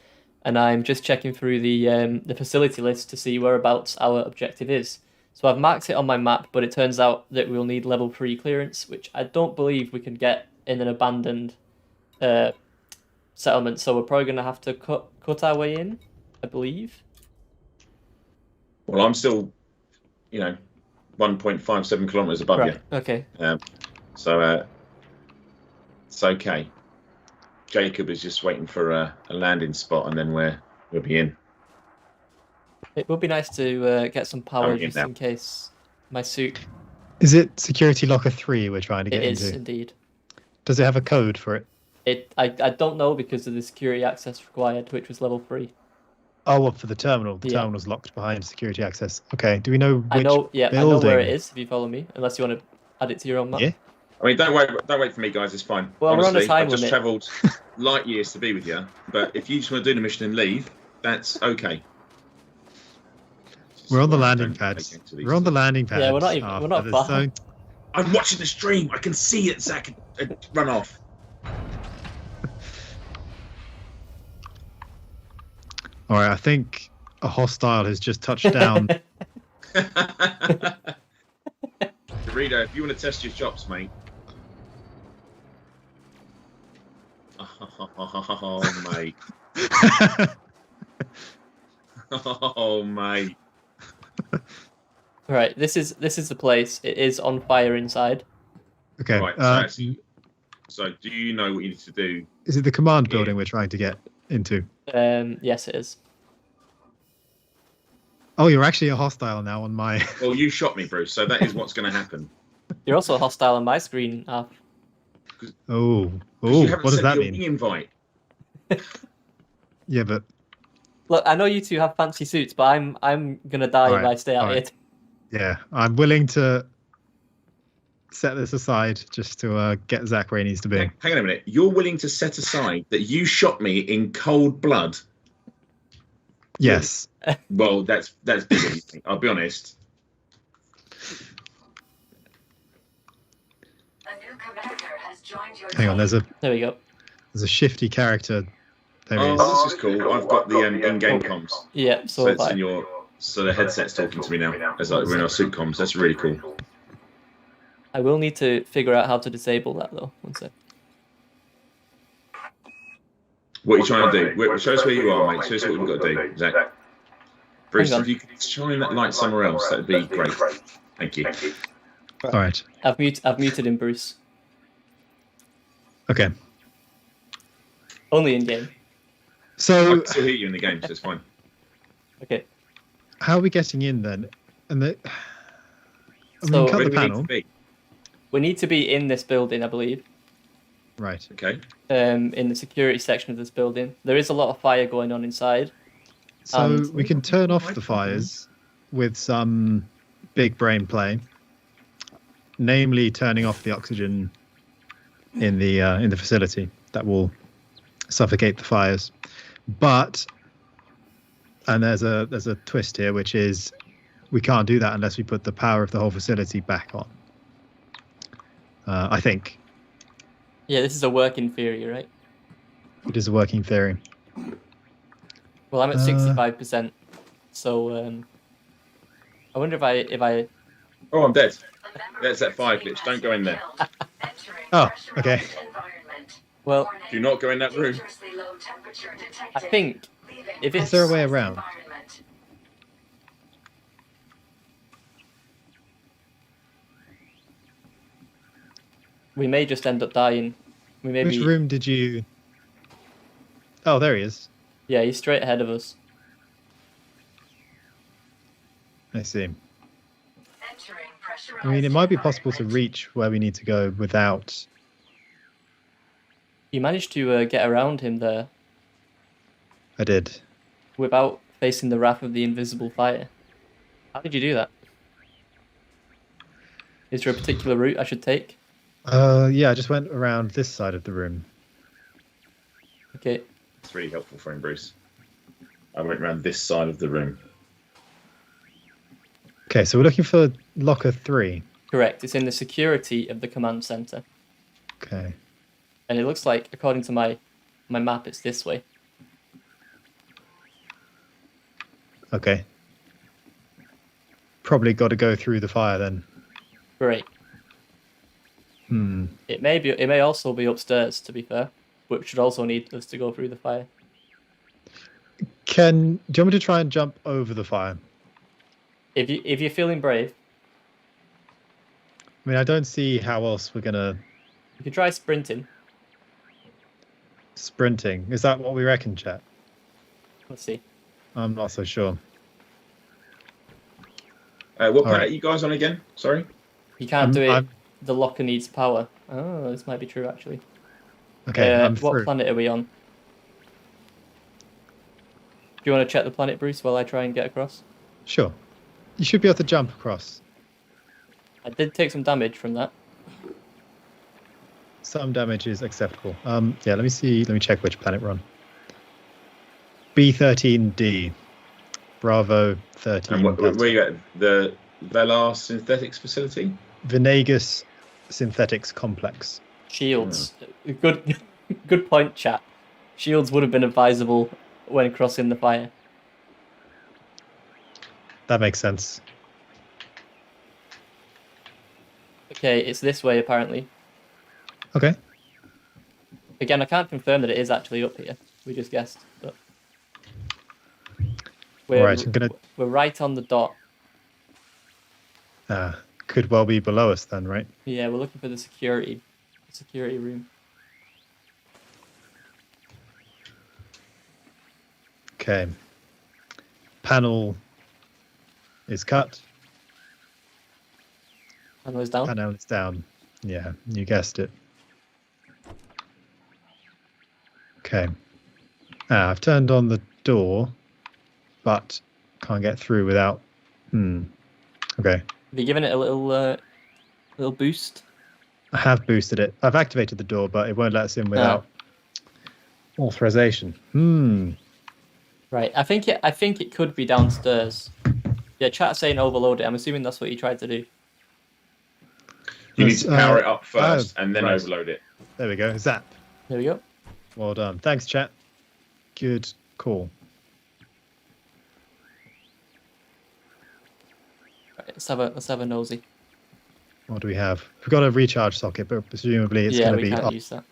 and I'm just checking through the facility list to see whereabouts our objective is. So I've marked it on my map, but it turns out that we'll need level 3 clearance, which I don't believe we can get in an abandoned settlement. So we're probably going to have to cut our way in, I believe. Well, I'm still, 1.57 kilometers above Right. you. Okay. So it's okay. Jacob is just waiting for a landing spot, and then we'll be in. It would be nice to get some power in just now. in case my suit. Is it security locker 3 we're trying to get It is into? indeed. Does it have a code for it? I don't know because of the security access required, which was level 3. Oh, well, for the terminal. The Yeah. terminal's locked behind security access. Okay. Do we know which I know building? where it is. If you follow me, unless you want to add it to your own map. Yeah. I mean, don't wait for me, guys. It's fine. Well, Honestly, we're on a time I've just limit. travelled light years to be with you. But if you just want to do the mission and leave, that's okay. We're on the Don't landing take pads. into these We're on the things. landing pads. Yeah, we're not even- we're not after far. this zone. I'm watching the stream. I can see it, Zach. Run off. All right. I think a hostile has just touched down. Dorito, if you want to test your chops, mate. Oh, mate. Oh, mate. Right. This is the place. It is on fire inside. Okay. Right. So do you know what you need to do? Is it the command building we're trying to get into? Yes, it is. Oh, you're actually a hostile now on my. Well, you shot me, Bruce. So that is what's going to happen. You're also hostile on my screen. Oh. You Oh. haven't What does sent that your mean? invite. Yeah, but Look, I know you two have fancy suits, but I'm gonna die if Alright, I stay out alright. here. yeah, I'm willing to set this aside just to get Zach where he needs to be. Hang on a minute. You're willing to set aside that you shot me in cold blood? Yes. Well, that's big of you think. I'll be honest. Hang on. There's There we go. a shifty character. There he is. Oh, this is cool. I've got the in-game comms. Yeah. So So it's have in I. your. So the headset's talking to me now. As like we're in our suit comms. That's really cool. I will need to figure out how to disable that though. One sec. What are you trying to do? Show us where you are, mate. Show us what we've got to do, Zach. Bruce, Hang on. if you could shine that light somewhere else, that'd be great. Thank you. All right. I've muted him, Bruce. Okay. Only in game. I So can still hear you in the game, so it's fine. Okay. how are we getting in then? And the. I mean, So- cut Where the do we need panel. to be? We need to be in this building, I believe. Right. Okay. In the security section of this building. There is a lot of fire going on inside. So we can turn off the fires with some big brain play, namely turning off the oxygen in the facility. That will suffocate the fires. But and there's a twist here, which is we can't do that unless we put the power of the whole facility back on. I think Yeah, this is a working theory, right? it is a working theory. Well, I'm at 65%. So I wonder if I Oh, I'm dead. There's that fire glitch. Don't go in there. Oh, okay. well, Do not go in that room. I think If Is it's there a way around? we may just end up dying. We may Which be. room did you? Oh, there he is. Yeah, he's straight ahead of us. I see. I mean, it might be possible to reach where we need to go without. You managed to get around him there I did. without facing the wrath of the invisible fire. How did you do that? Is there a particular route I should take? Yeah, I just went around this side of the room. Okay. It's really helpful for him, Bruce. I went around this side of the room. Okay, so we're looking for locker 3. Correct. It's in the security of the command center. Okay. And it looks like, according to my map, it's this way. Okay. Probably got to go through the fire then. Great. It may also be upstairs, to be fair, but should also need us to go through the fire. Do you want me to try and jump over the fire? If you're feeling brave, I mean, I don't see how else we're gonna you could try sprinting. sprinting. Is that what we reckon, chat? Let's see. I'm not so sure. What planet right. are you guys on again? Sorry. You can't do it. The locker needs power. Oh, this might be true actually. Okay, I'm what through. planet are we on? Do you want to check the planet, Bruce, while I try and get across? Sure. You should be able to jump across. I did take some damage from that. Some damage is acceptable. Yeah, let me see. Let me check which planet we're on. B13D. Bravo 13. And where you at? The Velar Synthetics facility? Venegas Synthetics Complex. Shields. Good point, chat. Shields would have been advisable when crossing the fire. That makes sense. Okay, it's this way apparently. Okay. Again, I can't confirm that it is actually up here. We just guessed. But All right, we're right on the dot. Could well be below us then, right? Yeah, we're looking for the security room. Okay. Panel is cut. Panel is down. Panel is down. Yeah, you guessed it. Okay. I've turned on the door, but can't get through without. Okay. Have you given it a little boost? I have boosted it. I've activated the door, but it won't let us in without authorization. Right. I think it could be downstairs. Yeah, chat saying overload it. I'm assuming that's what you tried to do. You need to power it up first and then right. overload it. There we go. Zap. There we go. Well done. Thanks, chat. Good call. Right, let's have a nosy. What do we have? We've got a recharge socket, but presumably it's going to be we can't up. use that.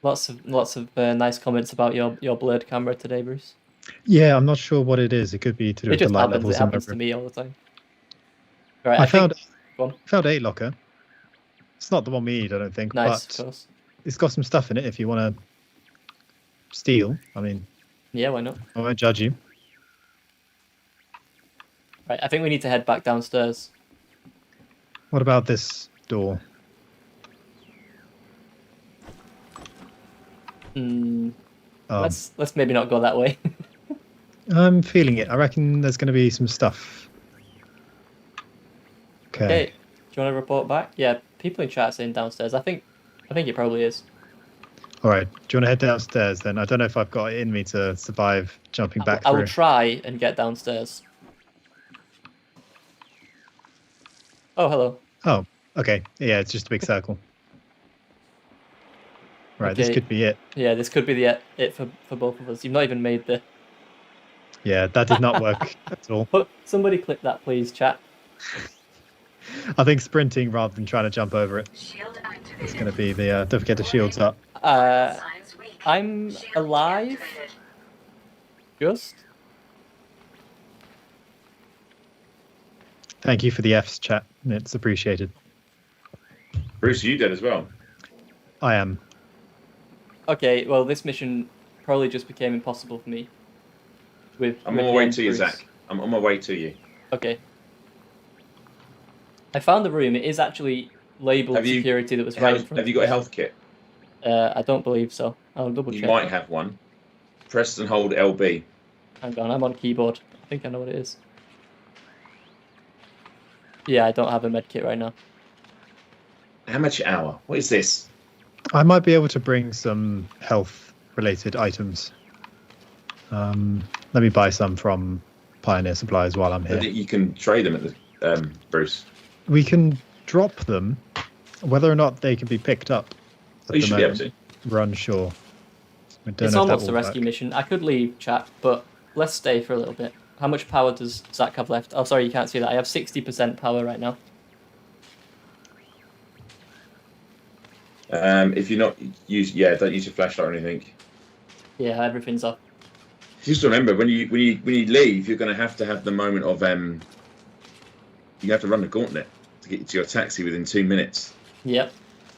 Lots of nice comments about your blurred camera today, Bruce. Yeah, I'm not sure what it is. It could be to do It with the just light happens. levels. It happens to me all the time. Right, I found Go on. 8 locker. It's not the one we need, I don't think. Nice, but of course. it's got some stuff in it if you want to steal. I mean, Yeah, why not? I won't judge you. Right, I think we need to head back downstairs. What about this door? Let's maybe not go that way. I'm feeling it. I reckon there's going to be some stuff. Okay. Okay, do you want to report back? Yeah, people in chat saying downstairs. I think it probably is. All right. Do you want to head downstairs then? I don't know if I've got it in me to survive jumping back I through. will try and get downstairs. Oh, hello. Oh, okay. Yeah, it's just a big circle. Right, this Okay. could be it. Yeah, this could be it for both of us. You've not even made the... Yeah, that did not work at all. Somebody clip that, please, chat. I think sprinting rather than trying to jump over it. It's going to be the. Don't forget the shields up. I'm alive. Just. Thank you for the Fs, chat. It's appreciated. Bruce, are you dead as well? I am. Okay, well, this mission probably just became impossible for me. I'm on my way to you, Zach. I'm on my way to you. Okay. I found the room. It is actually labelled security that was right in front. Have you got a health kit? I don't believe so. I'll double check. You might have one. Press and hold LB. Hang on, I'm on keyboard. I think I know what it is. Yeah, I don't have a med kit right now. Amateur hour. What is this? I might be able to bring some health-related items. Let me buy some from Pioneer Supplies while I'm here. You can trade them at the Bruce. We can drop them. Whether or not they can be picked up. You should be able to. We're unsure. It's almost a rescue mission. I could leave, chat, but let's stay for a little bit. How much power does Zach have left? Oh, sorry, you can't see that. I have 60% power right now. If you're not don't use your flashlight or anything. Yeah, everything's off. Just remember, when you leave, you're going to have the moment of you have to run the gauntlet to get to your taxi within 2 minutes. Yep.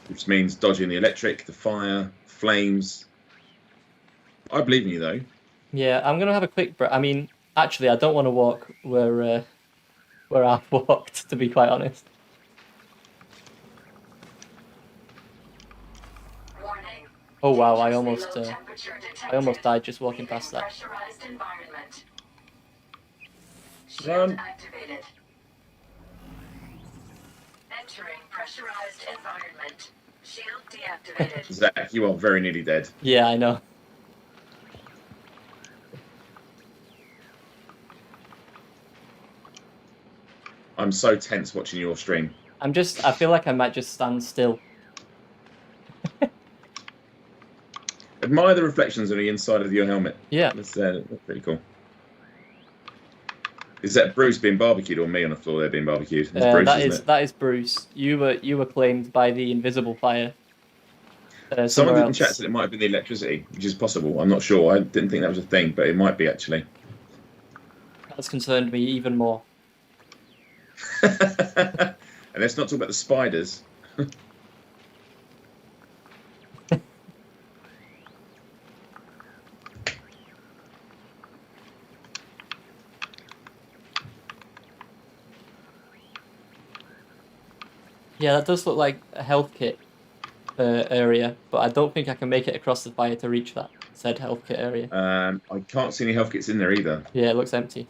Which means dodging the electric, the fire, flames. I believe in you, though. Yeah, I'm going to have a quick break. I mean, actually, I don't want to walk where I've walked, to be quite honest. Warning. Oh wow, I almost died just walking past that. Run. Activated. Entering pressurized environment. Shield deactivated. Zach, you are very nearly dead. Yeah, I know. I'm so tense watching your stream. I feel like I might just stand still. Admire the reflections on the inside of your helmet. Yeah. That's pretty cool. Is that Bruce being barbecued or me on the floor there being barbecued? It's Bruce, that is Bruce. You were claimed by the invisible fire. Someone in the chat said it might have been the electricity, which is possible. I'm not sure. I didn't think that was a thing, but it might be actually. That's concerned me even more. And let's not talk about the spiders. Yeah, that does look like a health kit area, but I don't think I can make it across the fire to reach that said health kit area. I can't see any health kits in there either. Yeah, it looks empty.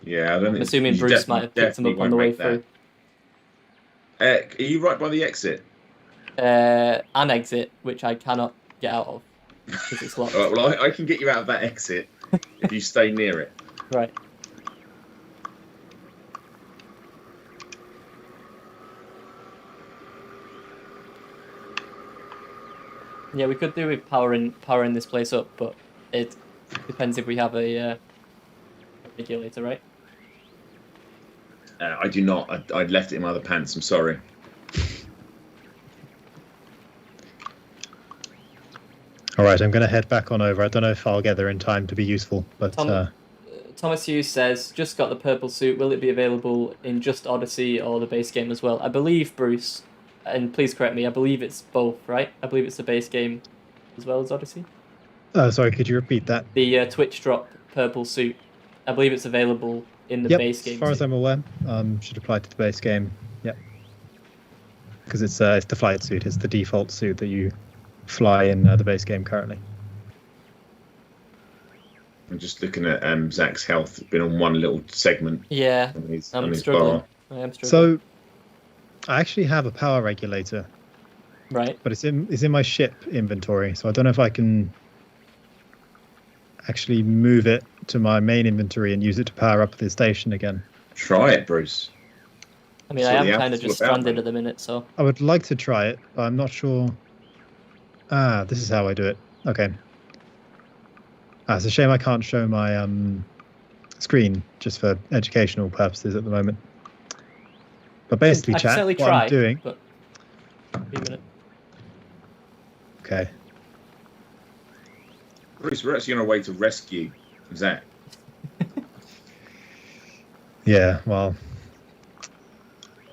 Yeah, I don't think. I'm assuming Bruce might have picked them up on the way through. Are you right by the exit? An exit, which I cannot get out of because it's locked. All right, well, I can get you out of that exit if you stay near it. Right. Yeah, we could do with powering this place up, but it depends if we have a regulator, right? I do not. I left it in my other pants. I'm sorry. All right, I'm going to head back on over. I don't know if I'll get there in time to be useful, but... Thomas Hughes says, just got the purple suit. Will it be available in just Odyssey or the base game as well? I believe, Bruce, and please correct me, I believe it's both, right? I believe it's the base game as well as Odyssey. Sorry, could you repeat that? The Twitch drop purple suit. I believe it's available in the base game. As far as I'm aware, should apply to the base game. Yep. Because it's the flight suit. It's the default suit that you fly in the base game currently. I'm just looking at Zach's health. Been on one little segment. Yeah, I'm struggling. I am struggling. So, I actually have a power regulator. Right. But it's in my ship inventory, so I don't know if I can actually move it to my main inventory and use it to power up the station again. Try it, Bruce. I mean, I am kind of just stranded at the minute, so... I would like to try it, but I'm not sure... this is how I do it. Okay. It's a shame I can't show my screen, just for educational purposes at the moment. But basically, I can chat, certainly what try, I'm doing. but be a minute. Okay. Bruce, we're actually on our way to rescue Zac. Yeah, well,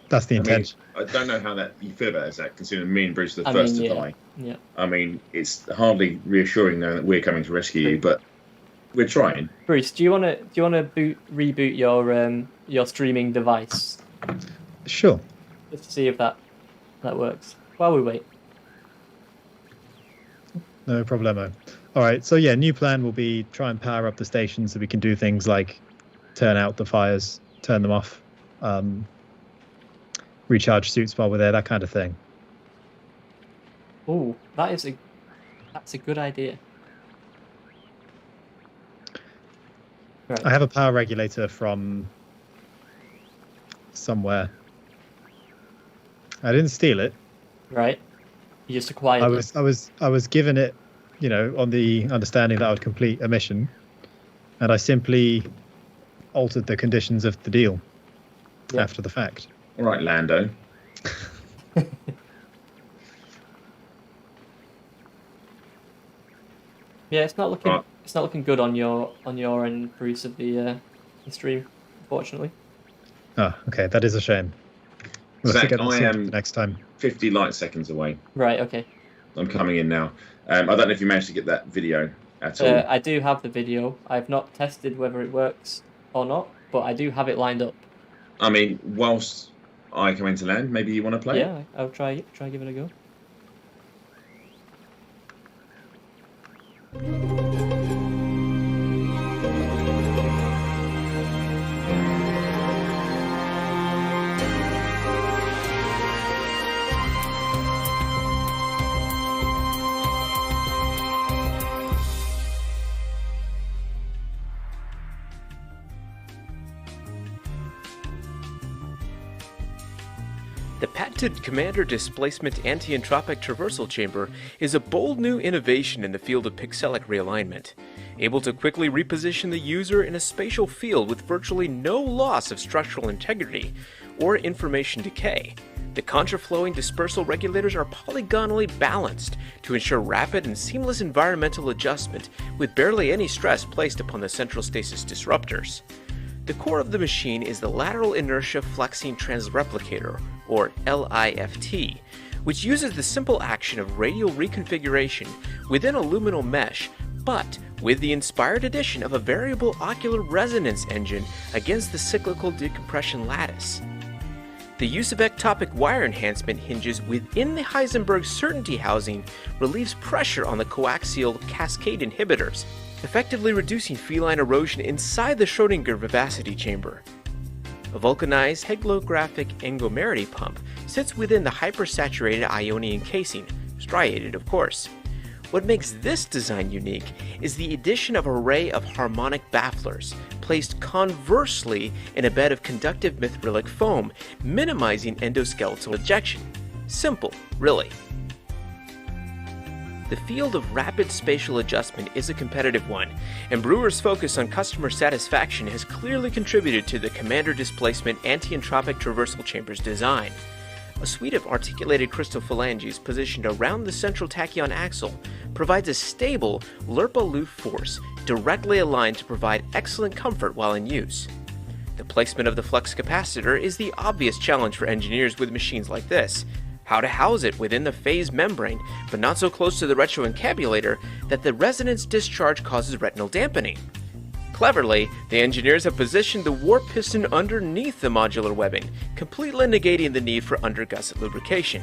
that's the intention. I don't know how that you feel about that, Zac, considering me and Bruce are the I first mean, to yeah. die. Yeah. I mean, it's hardly reassuring knowing that we're coming to rescue you, but we're trying. Bruce, do you wanna reboot your streaming device Sure. just to see if that works while we wait? No problemo. All right. So yeah, new plan will be try and power up the station so we can do things like turn out the fires, turn them off, recharge suits while we're there, that kind of thing. Oh, that's a good idea. Right. I have a power regulator from somewhere. I didn't steal it. Right. You just acquired it. I was given it, on the understanding that I would complete a mission, and I simply altered the conditions of the deal after the fact. All right, Lando. Yeah, it's not looking good on your end, Bruce, of the stream, unfortunately. Oh, okay, that is a shame. We'll Zac, get that I sorted am for next time. 50 light seconds away. Right. Okay. I'm coming in now. I don't know if you managed to get that video at all. I do have the video. I've not tested whether it works or not, but I do have it lined up. I mean, whilst I come into land, maybe you want to play? Yeah, I'll try give it a go. The patented Commander Displacement Anti-Entropic Traversal Chamber is a bold new innovation in the field of pixelic realignment, able to quickly reposition the user in a spatial field with virtually no loss of structural integrity or information decay. The contraflowing dispersal regulators are polygonally balanced to ensure rapid and seamless environmental adjustment with barely any stress placed upon the central stasis disruptors. The core of the machine is the Lateral Inertia Flexing Transreplicator, or LIFT, which uses the simple action of radial reconfiguration within a luminal mesh, but with the inspired addition of a variable ocular resonance engine against the cyclical decompression lattice. The use of ectopic wire enhancement hinges within the Heisenberg certainty housing relieves pressure on the coaxial cascade inhibitors, effectively reducing feline erosion inside the Schrödinger vivacity chamber. A vulcanized haglographic angomerity pump sits within the hypersaturated Ionian casing, striated of course. What makes this design unique is the addition of an array of harmonic bafflers, placed conversely in a bed of conductive mithrilic foam, minimizing endoskeletal ejection. Simple, really. The field of rapid spatial adjustment is a competitive one, and Brewer's focus on customer satisfaction has clearly contributed to the Commander Displacement Anti-Entropic Traversal Chamber's design. A suite of articulated crystal phalanges positioned around the central tachyon axle provides a stable lerpa-loof force directly aligned to provide excellent comfort while in use. The placement of the flux capacitor is the obvious challenge for engineers with machines like this. How to house it within the phase membrane, but not so close to the retroencabulator that the resonance discharge causes retinal dampening. Cleverly, the engineers have positioned the warp piston underneath the modular webbing, completely negating the need for undergusset lubrication.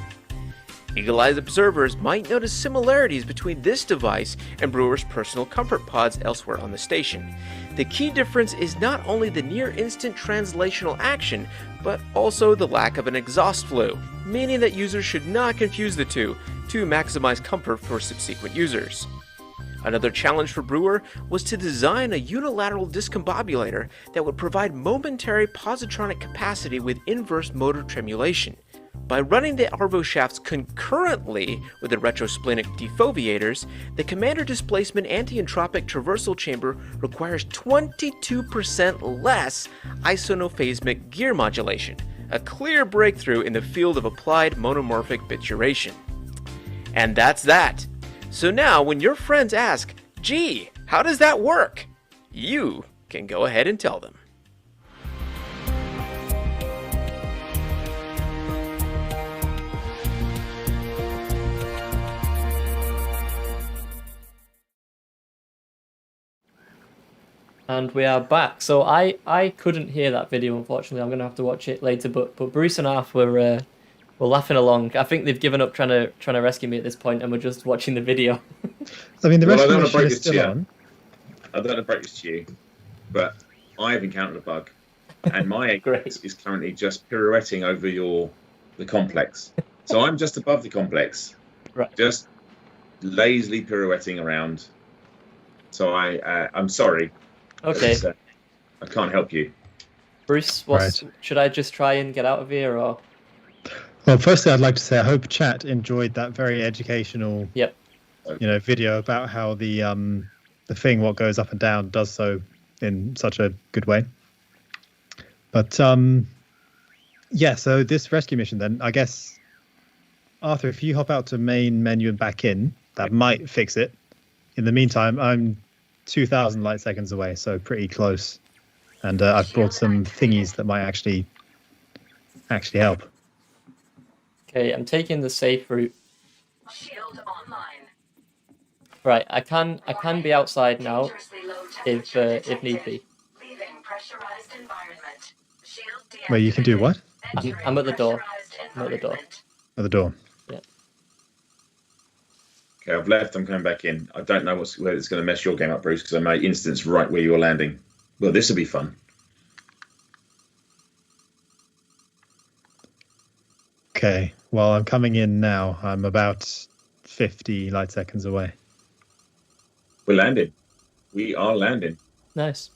Eagle-eyed observers might notice similarities between this device and Brewer's personal comfort pods elsewhere on the station. The key difference is not only the near-instant translational action, but also the lack of an exhaust flue, meaning that users should not confuse the two to maximize comfort for subsequent users. Another challenge for Brewer was to design a unilateral discombobulator that would provide momentary positronic capacity with inverse motor tremulation. By running the Arvo shafts concurrently with the retrosplenic defoviators, the Commander Displacement Anti-Entropic Traversal Chamber requires 22% less isonophasmic gear modulation, a clear breakthrough in the field of applied monomorphic bituration. And that's that. So now when your friends ask, "Gee, how does that work?" you can go ahead and tell them. And we are back. So I couldn't hear that video, unfortunately. I'm gonna have to watch it later. But Bruce and Arth were laughing along. I think they've given up trying to rescue me at this point, and we're just watching the video. I mean, the Well, I rescue don't wanna mission break is this to still you. on. I don't want to break this to you, but I've encountered a bug, and my Great. egg is currently just pirouetting over the complex. So I'm just above the complex, Right. just lazily pirouetting around. So I'm sorry. Okay, but, I can't help you. Bruce, Right. should I just try and get out of here, or? Well, firstly, I'd like to say I hope chat enjoyed that very educational, Yep. video about how the thing, what goes up and down, does so in such a good way. But yeah, so this rescue mission, then I guess, Arthur, if you hop out to main menu and back in, that might fix it. In the meantime, I'm 2,000 light seconds away, so pretty close, and I've brought some thingies that might actually help. Okay, I'm taking the safe route. Shield online. Right, I can be outside now Dangerously low if temperature need detected. be. Leaving pressurized environment. Shield deactivated. Wait, you can do what? I'm at the door. Pressurized I'm at the door. environment. At the door. Okay, I've left. I'm coming back in. I don't know whether it's going to mess your game up, Bruce, because I made instance right where you're landing. Well, this will be fun. Okay, well, I'm coming in now. I'm about 50 light seconds away. We're landing. We are landing. Nice.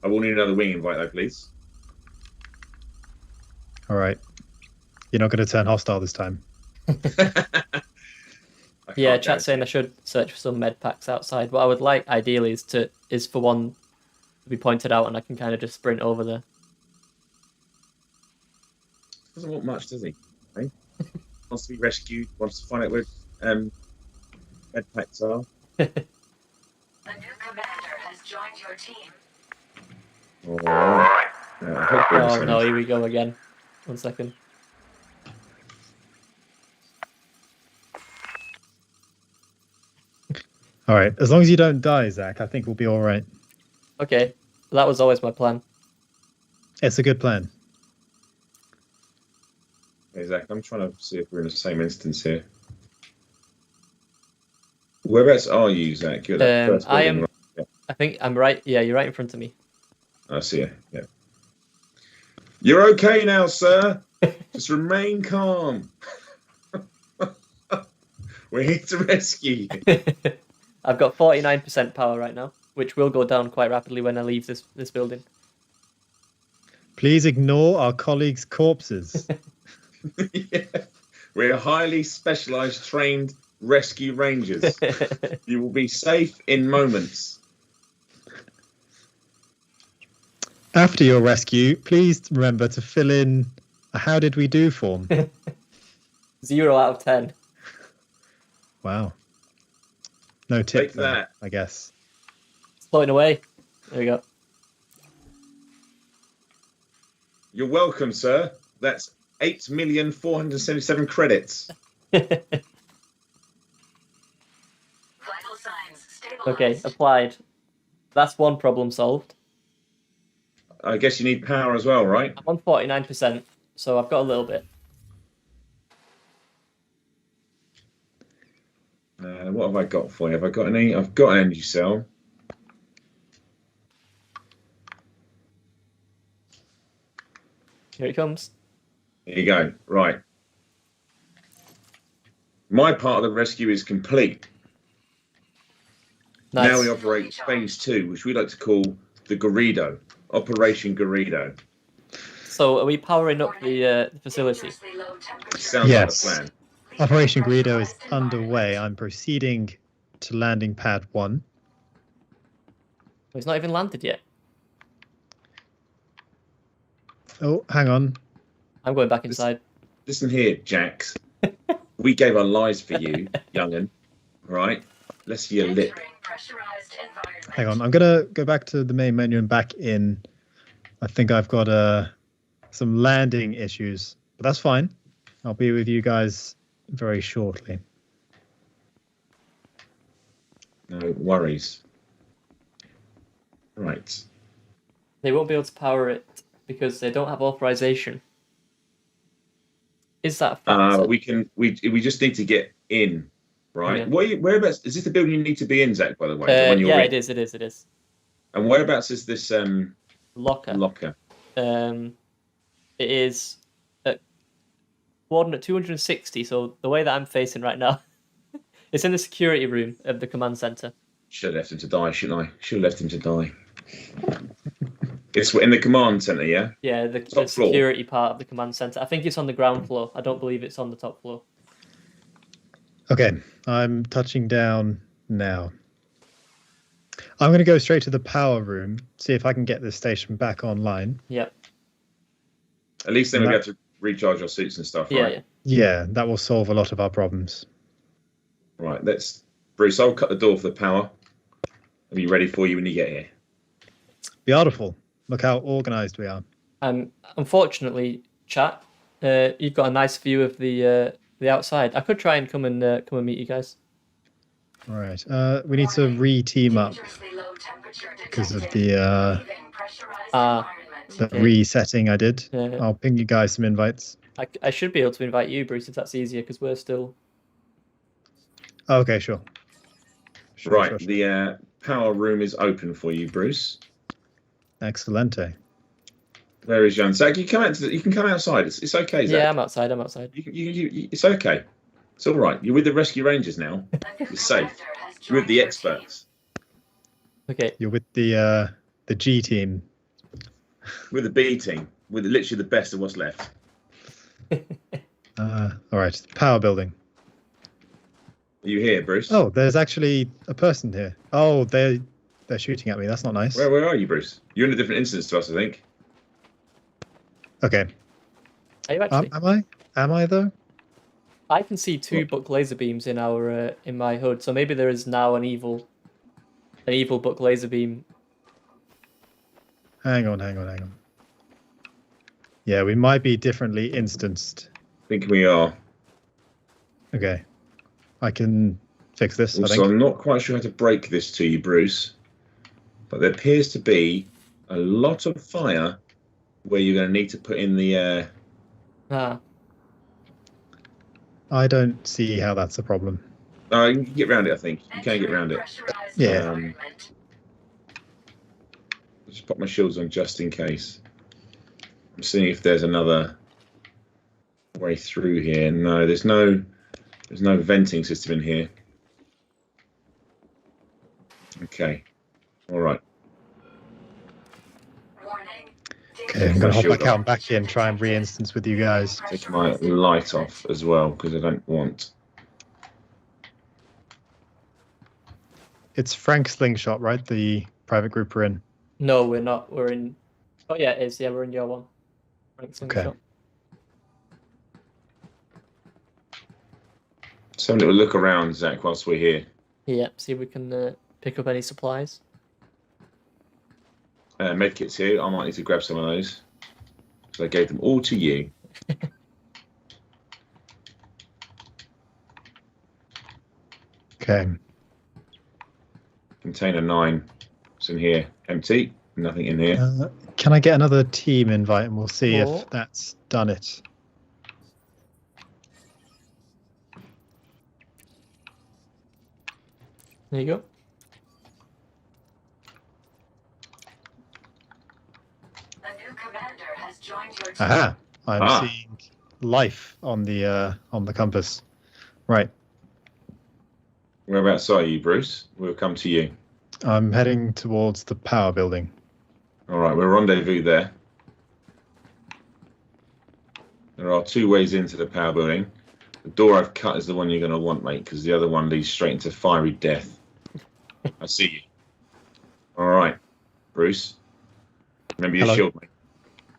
I will need another wing invite, though, please. All right. You're not going to turn hostile this time. I Yeah, can't chat's saying I should search for some med packs outside. What I would like, ideally, is for one to be pointed out, and I can kind of just sprint over there. Doesn't want much, does he? Right? Wants to be rescued. Wants to find out where med packs are. A new commander has joined your team. I hope we're Oh the no, same. here we go again. 1 second. All right. As long as you don't die, Zach, I think we'll be all right. Okay, that was always my plan. It's a good plan. Hey, Zach, I'm trying to see if we're in the same instance here. Whereabouts are you, Zach? You're that first I building, am. right? I think I'm right. Yeah, you're right in front of me. I see you. Yeah. You're okay now, sir. Just remain calm. We're here to rescue you. I've got 49% power right now, which will go down quite rapidly when I leave this building. Please ignore our colleagues' corpses. Yeah. We're highly specialized, trained rescue rangers. You will be safe in moments. After your rescue, please remember to fill in a "How did we do" form. 0 out of 10. Wow. No tip Take there, that. I guess. It's floating away. There we go. You're welcome, sir. That's 8,477 credits. Vital signs stabilized. Okay, applied. That's one problem solved. I guess you need power as well, right? I'm on 49%, so I've got a little bit. What have I got for you? Have I got any? I've got an energy cell. Here it comes. There you go. Right. My part of the rescue is complete. Nice. Now we operate phase 2, which we like to call the Garrido, Operation Garrido. So are we powering up the facility? Dangerously low temperature. Sounds Yes. like the plan. Operation Guido is underway. I'm proceeding to landing pad 1. It's not even landed yet. Oh, hang on. I'm going back inside. Listen here, Jax. We gave our lives for you, young'un. Right? Let's see your lip. Entering pressurized environment. Hang on, I'm gonna go back to the main menu and back in. I think I've got some landing issues, but that's fine. I'll be with you guys very shortly. No worries. Right. They won't be able to power it because they don't have authorization. Is that a factor? We just need to get in, right? Yeah. Whereabouts is this the building you need to be in, Zach? By the way, the one you're Yeah, in? it is. And whereabouts is this Locker. locker? It is at coordinate 260. So the way that I'm facing right now, it's in the security room of the command center. Should have left him to die, shouldn't I? Should have left him to die. It's in the command center, yeah? Yeah, the Top floor. security part of the command center. I think it's on the ground floor. I don't believe it's on the top floor. Okay, I'm touching down now. I'm going to go straight to the power room, see if I can get this station back online. Yep. At least then we'll be able to recharge our suits and stuff, right? Yeah, that will solve a lot of our problems. Right, Bruce, I'll cut the door for the power. I'll be ready for you when you get here. Beautiful. Look how organized we are. Unfortunately, chat, you've got a nice view of the outside. I could try and come and meet you guys. All right. We need to re-team up because of the resetting I did. Yeah. I'll ping you guys some invites. I should be able to invite you, Bruce, if that's easier, because we're still... Oh, okay, sure. Right, the power room is open for you, Bruce. Excelente. Where is Jan? Zach, you can come outside. It's okay, Zach. Yeah, I'm outside. It's okay. It's all right. You're with the rescue rangers now. You're safe. You're with the experts. Okay. You're with the G team. With the B team. With literally the best of what's left. All right. Power building. Are you here, Bruce? Oh, there's actually a person here. Oh, they're shooting at me. That's not nice. Where are you, Bruce? You're in a different instance to us, I think. Okay. Are you actually? Am I though? I can see two buck laser beams in my HUD, so maybe there is now an evil buck laser beam. Hang on. Yeah, we might be differently instanced. I think we are. Okay. I can fix this, Also, I think. I'm not quite sure how to break this to you, Bruce. But there appears to be a lot of fire where you're going to need to put in the... I don't see how that's a problem. Oh, you can get around it, I think. You can get around it. Yeah. Just pop my shields on just in case. I'm seeing if there's another way through here. No, there's no venting system in here. Okay. All right. Okay, I'm going to hop back out and back in, try and re-instance with you guys. Take my light off as well, because I don't want... It's Frank Slingshot, right? The private group we're in. No, we're not. We're in... Oh, yeah, it is. Yeah, we're in your one. Okay. So have a little look around, Zach, whilst we're here. Yeah, see if we can pick up any supplies. Medkits here. I might need to grab some of those. So I gave them all to you. Okay. Container 9. It's in here. Empty. Nothing in here. Can I get another team invite and we'll see if that's done it. There you go. A new commander has joined your team. Aha! I'm seeing life on the compass. Right. Whereabouts are you, Bruce? We'll come to you. I'm heading towards the power building. All right, we'll rendezvous there. There are 2 ways into the power building. The door I've cut is the one you're going to want, mate, because the other one leads straight into fiery death. I see you. All right, Bruce. Remember your shield, mate.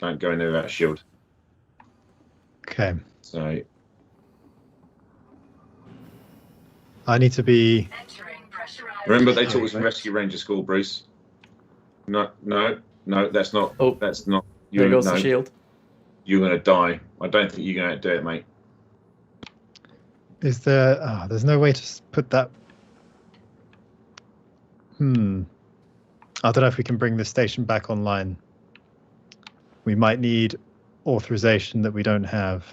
Don't go in there without a shield. Okay. So I need to be. Entering pressurized. remember they taught us in Rescue Ranger School, Bruce. No, that's not. Oh. That's not. There goes no, the shield. You're gonna die. I don't think you're gonna do it, mate. Is there? Oh, there's no way to put that. I don't know if we can bring the station back online. We might need authorization that we don't have.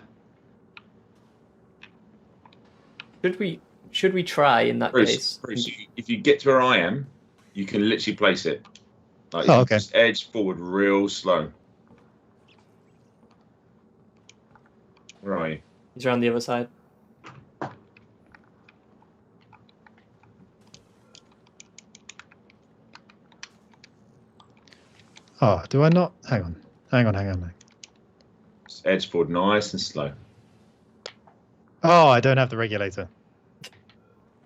Should we try in that case? Bruce, if you get to where I am, you can literally place it. Like, Oh, okay. Just edge forward real slow. Where are you? He's around the other side. Oh, do I not? Hang on. Just edge forward nice and slow. Oh, I don't have the regulator.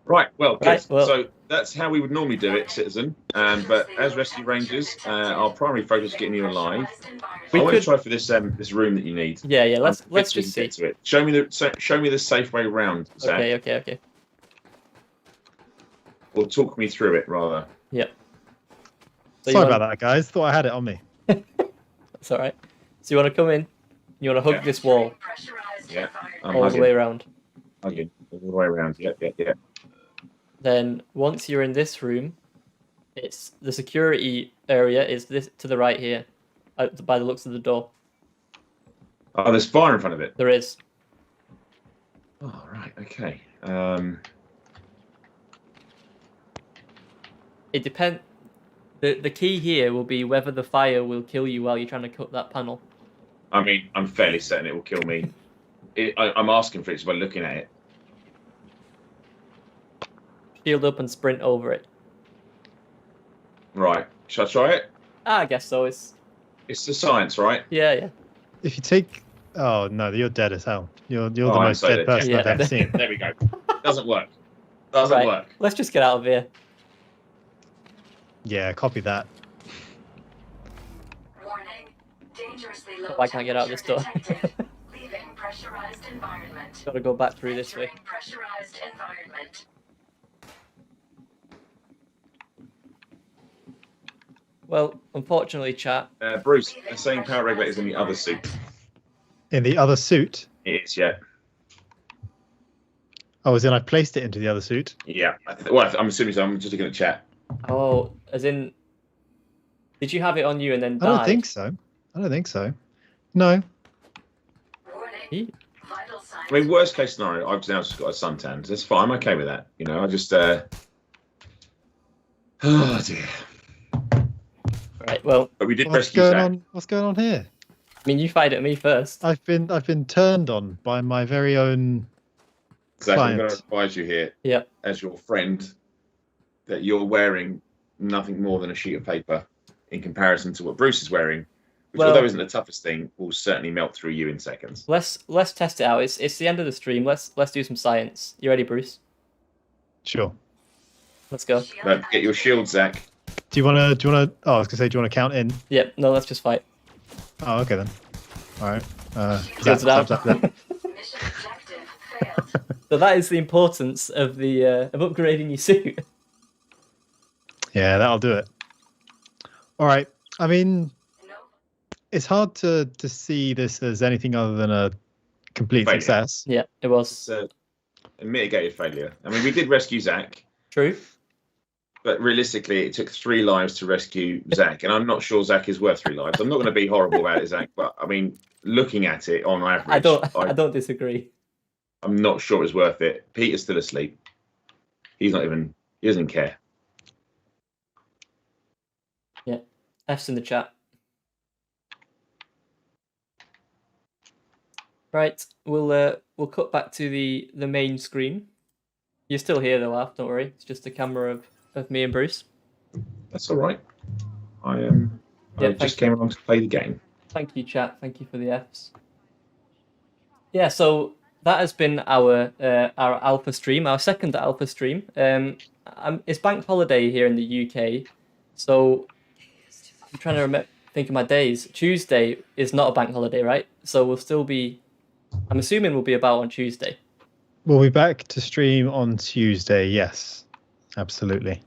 Right, well, good. Right, well. So that's how we would normally do it, Citizen. But as Rescue Rangers, our primary focus is getting you alive. We I want to could- try for this this room that you need. Yeah, let's We just can see. get to it. Show me the safe way round, Zach. Okay. Or talk me through it rather. Yep. So Sorry about that, guys. Thought I had it on me. That's all right. So you want to come in? You want to hug Yeah. this wall Yeah. I'm all the hugging. way around. Hugging all the way around. Yeah. Then once you're in this room, it's the security area is this to the right here, by the looks of the door. Oh, there's fire in front of it. There is. Oh, right. Okay. It depends. The key here will be whether the fire will kill you while you're trying to cut that panel. I mean, I'm fairly certain it will kill me. I'm asking for it just by looking at it. Shield up and sprint over it. Right. Shall I try it? I guess so. It's It's the science, right? yeah. If you take. Oh no, you're dead as hell. You're the I'm most so dead dead. person Yeah. I've ever seen. There we go. Doesn't work. Doesn't Right. work. Let's just get out of here. Yeah, copy that. Warning. Dangerously low I can't get out of this door. temperature detected. Leaving pressurized environment. Got to go back through this way. Entering pressurized environment. Well, unfortunately, chat. Bruce, the same power regulator's in the other suit. In the other suit. It is, yeah. Oh, as in I placed it into the other suit. Yeah. Well, I'm assuming so. I'm just looking at chat. Oh, as in, did you have it on you and then I died? don't think so. No. Warning. He- Vital signs. I mean, worst case scenario, I've now just got a suntan. That's fine. I'm okay with that. You know, I just. Oh dear. Right. Well, But we did What's rescue going Zach. on? What's going on here? I mean, you fired at me first. I've been turned on by my very own. Zach, I'm going client. to advise you here, Yeah. as your friend, that you're wearing nothing more than a sheet of paper in comparison to what Bruce is wearing, which, Well- although isn't the toughest thing, will certainly melt through you in seconds. Let's test it out. It's the end of the stream. Let's do some science. You ready, Bruce? Sure. Let's go. No, get your shield, Zach. Do you wanna? Oh, I was gonna say, do you wanna count in? Yep. No, let's just fight. Oh, okay then. All right. Shields zap, down. zap, zap. Mission objective failed. So that is the importance of the of upgrading your suit. Yeah, that'll do it. All right. I mean, No. it's hard to see this as anything other than a complete Failure. success. Yeah, it was It's a mitigated failure. I mean, we did rescue Zach, true. but realistically, it took 3 lives to rescue Zach, and I'm not sure Zach is worth 3 lives. I'm not going to be horrible about it, Zach, but I mean, looking at it on average, I don't disagree. I'm not sure it's worth it. Peter's still asleep. He doesn't care. F's in the chat. Right, we'll cut back to the main screen. You're still here though, Alf, don't worry. It's just a camera of me and Bruce. That's all right. I Yeah, just thank came along to play the game. Thank you, chat. Thank you for the Fs. Yeah, so that has been our alpha stream, our second alpha stream. It's bank holiday here in the UK, so I'm trying to think of my days. Tuesday is not a bank holiday, right? So we'll still be I'm assuming we'll be about on Tuesday. We'll be back to stream on Tuesday. Yes, absolutely.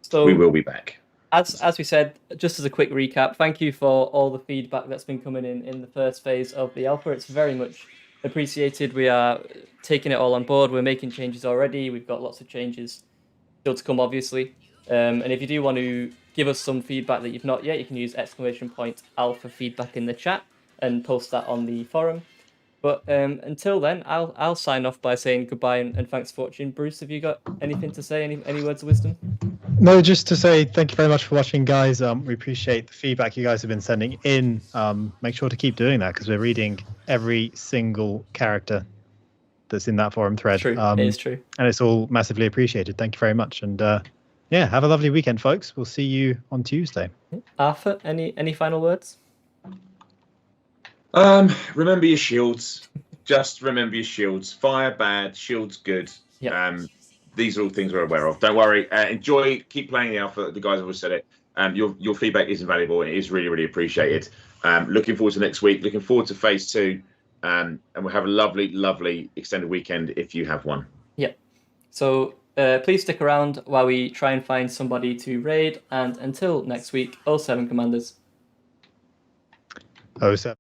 So We will be back. As we said, just as a quick recap, thank you for all the feedback that's been coming in the first phase of the alpha. It's very much appreciated. We are taking it all on board. We're making changes already. We've got lots of changes still to come, obviously. And if you do want to give us some feedback that you've not yet, you can use !alpha feedback in the chat and post that on the forum. But until then, I'll sign off by saying goodbye and thanks for watching. Bruce, have you got anything to say? Any words of wisdom? No, just to say thank you very much for watching, guys. We appreciate the feedback you guys have been sending in. Make sure to keep doing that because we're reading every single character that's in that forum thread. True, it is true. And it's all massively appreciated. Thank you very much. And yeah, have a lovely weekend, folks. We'll see you on Tuesday. Arthur, any final words? Remember your shields. Just remember your shields. Fire bad, shields good. Yep. These are all things we're aware of. Don't worry. Enjoy. Keep playing the alpha. The guys have always said it. Your feedback is invaluable. It is really, really appreciated. Looking forward to next week. Looking forward to phase 2. And we'll have a lovely, lovely extended weekend if you have one. Yep. So please stick around while we try and find somebody to raid. And until next week, 07 Commanders. 07.